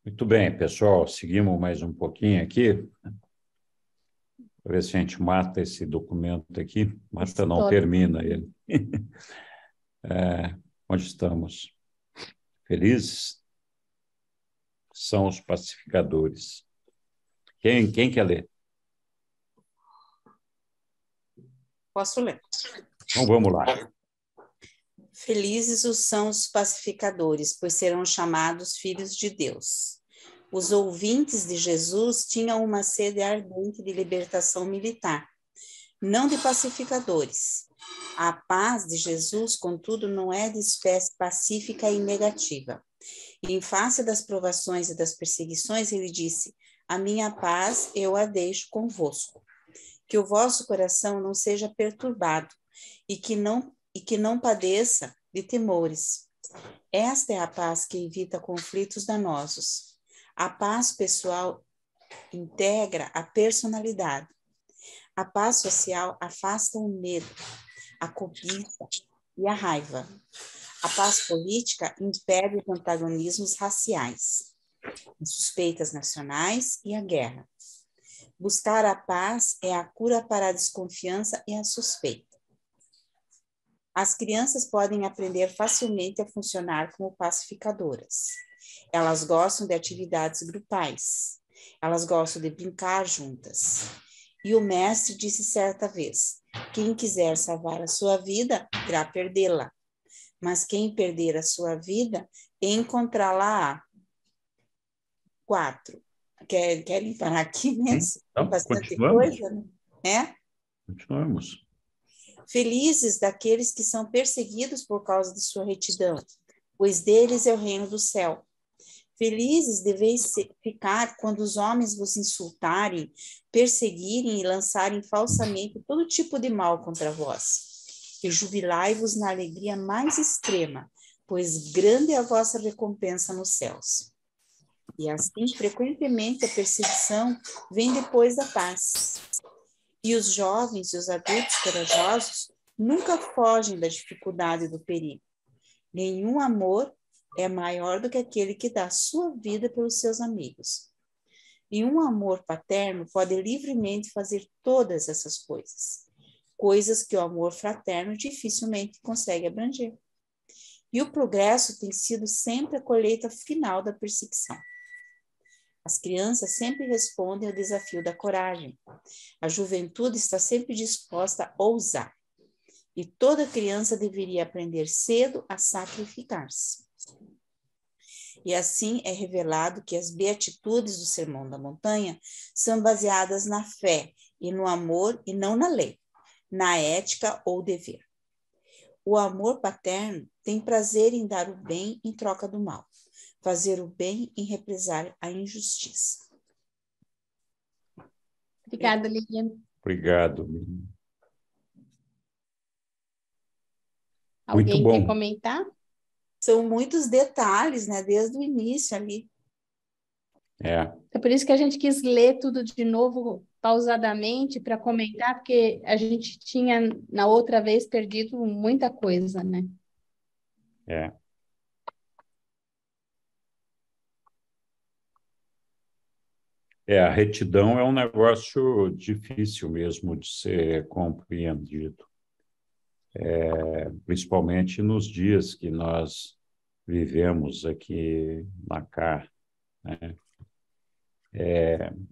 Muito bem, pessoal. Seguimos mais um pouquinho aqui. Para ver se a gente mata esse documento aqui. Mata não, termina ele. Onde estamos? Felizes são os pacificadores. Quem quer ler? Posso ler? Então, vamos lá. Felizes são os pacificadores, pois serão chamados filhos de Deus. Os ouvintes de Jesus tinham uma sede ardente de libertação militar, não de pacificadores. A paz de Jesus, contudo, não é de espécie pacífica e negativa. E em face das provações e das perseguições, ele disse: a minha paz eu a deixo convosco. Que o vosso coração não seja perturbado e que não padeça de temores. Esta é a paz que evita conflitos danosos. A paz pessoal integra a personalidade. A paz social afasta o medo, a cobiça e a raiva. A paz política impede os antagonismos raciais, as suspeitas nacionais e a guerra. Buscar a paz é a cura para a desconfiança e a suspeita. As crianças podem aprender facilmente a funcionar como pacificadoras. Elas gostam de atividades grupais. Elas gostam de brincar juntas. E o mestre disse certa vez: quem quiser salvar a sua vida, irá perdê-la. Mas quem perder a sua vida, encontrá-la-á. 4. Querem parar aqui mesmo? Então, bastante continuamos. coisa, né? Continuamos. Felizes daqueles que são perseguidos por causa de sua retidão, pois deles é o reino do céu. Felizes deveis ficar quando os homens vos insultarem, perseguirem e lançarem falsamente todo tipo de mal contra vós. E jubilai-vos na alegria mais extrema, pois grande é a vossa recompensa nos céus. E assim, frequentemente, a perseguição vem depois da paz. E os jovens e os adultos corajosos nunca fogem da dificuldade e do perigo. Nenhum amor é maior do que aquele que dá sua vida pelos seus amigos. E um amor paterno pode livremente fazer todas essas coisas que o amor fraterno dificilmente consegue abranger. E o progresso tem sido sempre a colheita final da perseguição. As crianças sempre respondem ao desafio da coragem. A juventude está sempre disposta a ousar. E toda criança deveria aprender cedo a sacrificar-se. E assim é revelado que as beatitudes do Sermão da Montanha são baseadas na fé e no amor e não na lei, na ética ou dever. O amor paterno tem prazer em dar o bem em troca do mal, fazer o bem em represar a injustiça. Obrigada, Lilian. Obrigado, Lilian. Alguém Muito quer bom. comentar? São muitos detalhes, né? Desde o início ali. É, É por isso que a gente quis ler tudo de novo, pausadamente, para comentar, porque a gente tinha, na outra vez, perdido muita coisa, né? é. A retidão é um negócio difícil mesmo de ser compreendido, principalmente nos dias que nós vivemos aqui na CAR, né?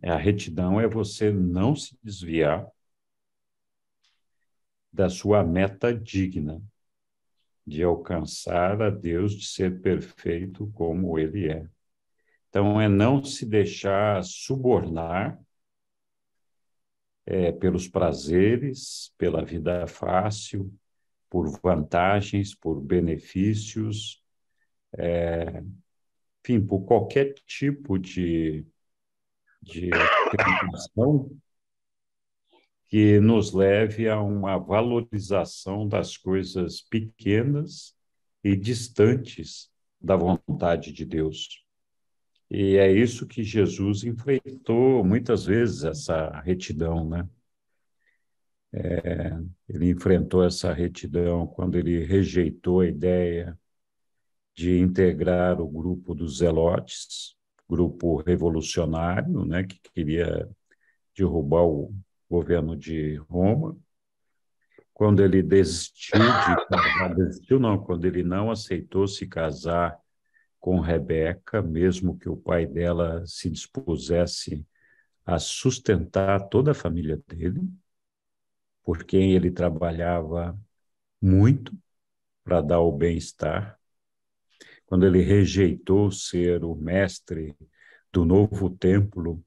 A retidão é você não se desviar da sua meta digna de alcançar a Deus, de ser perfeito como Ele é. Então, é não se deixar subornar pelos prazeres, pela vida fácil, por vantagens, por benefícios, enfim, por qualquer tipo de tentação que nos leve a uma valorização das coisas pequenas e distantes da vontade de Deus. E é isso que Jesus enfrentou muitas vezes, essa retidão, né? Ele enfrentou essa retidão quando ele rejeitou a ideia de integrar o grupo dos Zelotes, grupo revolucionário, né, que queria derrubar o governo de Roma. Quando ele quando ele não aceitou se casar com Rebeca, mesmo que o pai dela se dispusesse a sustentar toda a família dele, por quem ele trabalhava muito para dar o bem-estar. Quando ele rejeitou ser o mestre do novo templo,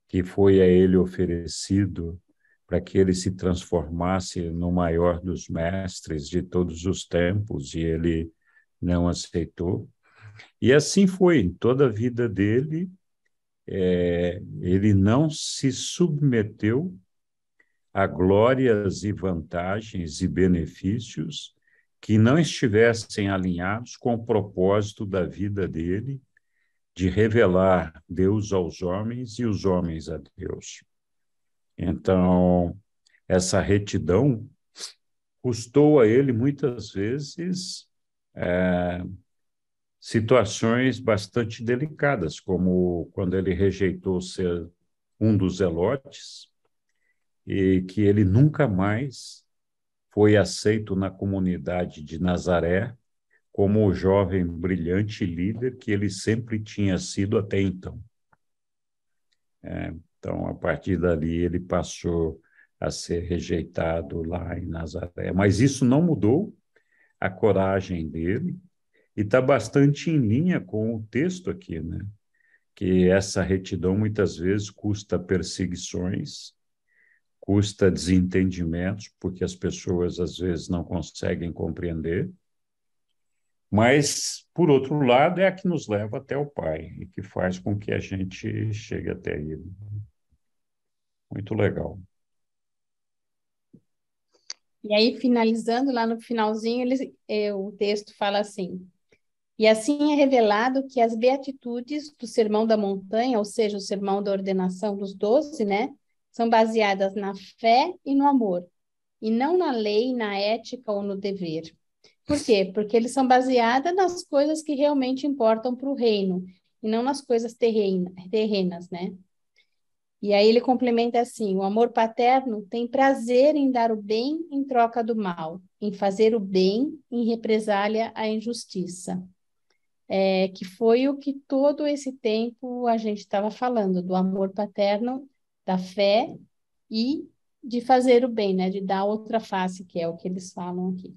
que foi a ele oferecido para que ele se transformasse no maior dos mestres de todos os tempos, e ele não aceitou. E assim foi, em toda a vida dele, ele não se submeteu a glórias e vantagens e benefícios que não estivessem alinhados com o propósito da vida dele, de revelar Deus aos homens e os homens a Deus. Então, essa retidão custou a ele, muitas vezes, situações bastante delicadas, como quando ele rejeitou ser um dos zelotes, e que ele nunca mais foi aceito na comunidade de Nazaré como o jovem brilhante líder que ele sempre tinha sido até então. Então, a partir dali, ele passou a ser rejeitado lá em Nazaré. Mas isso não mudou a coragem dele, e está bastante em linha com o texto aqui, né? Que essa retidão muitas vezes custa perseguições, custa desentendimentos, porque as pessoas às vezes não conseguem compreender, mas, por outro lado, é a que nos leva até o Pai e que faz com que a gente chegue até Ele. Muito legal. E aí, finalizando, lá no finalzinho, o texto fala assim: e assim é revelado que as beatitudes do Sermão da Montanha, ou seja, o Sermão da Ordenação dos 12, né, são baseadas na fé e no amor, e não na lei, na ética ou no dever. Por quê? Porque eles são baseados nas coisas que realmente importam para o reino, e não nas coisas terrenas, né? E aí ele complementa assim: o amor paterno tem prazer em dar o bem em troca do mal, em fazer o bem em represália à injustiça. Que foi o que todo esse tempo a gente estava falando, do amor paterno, da fé e de fazer o bem, né? De dar outra face, que é o que eles falam aqui.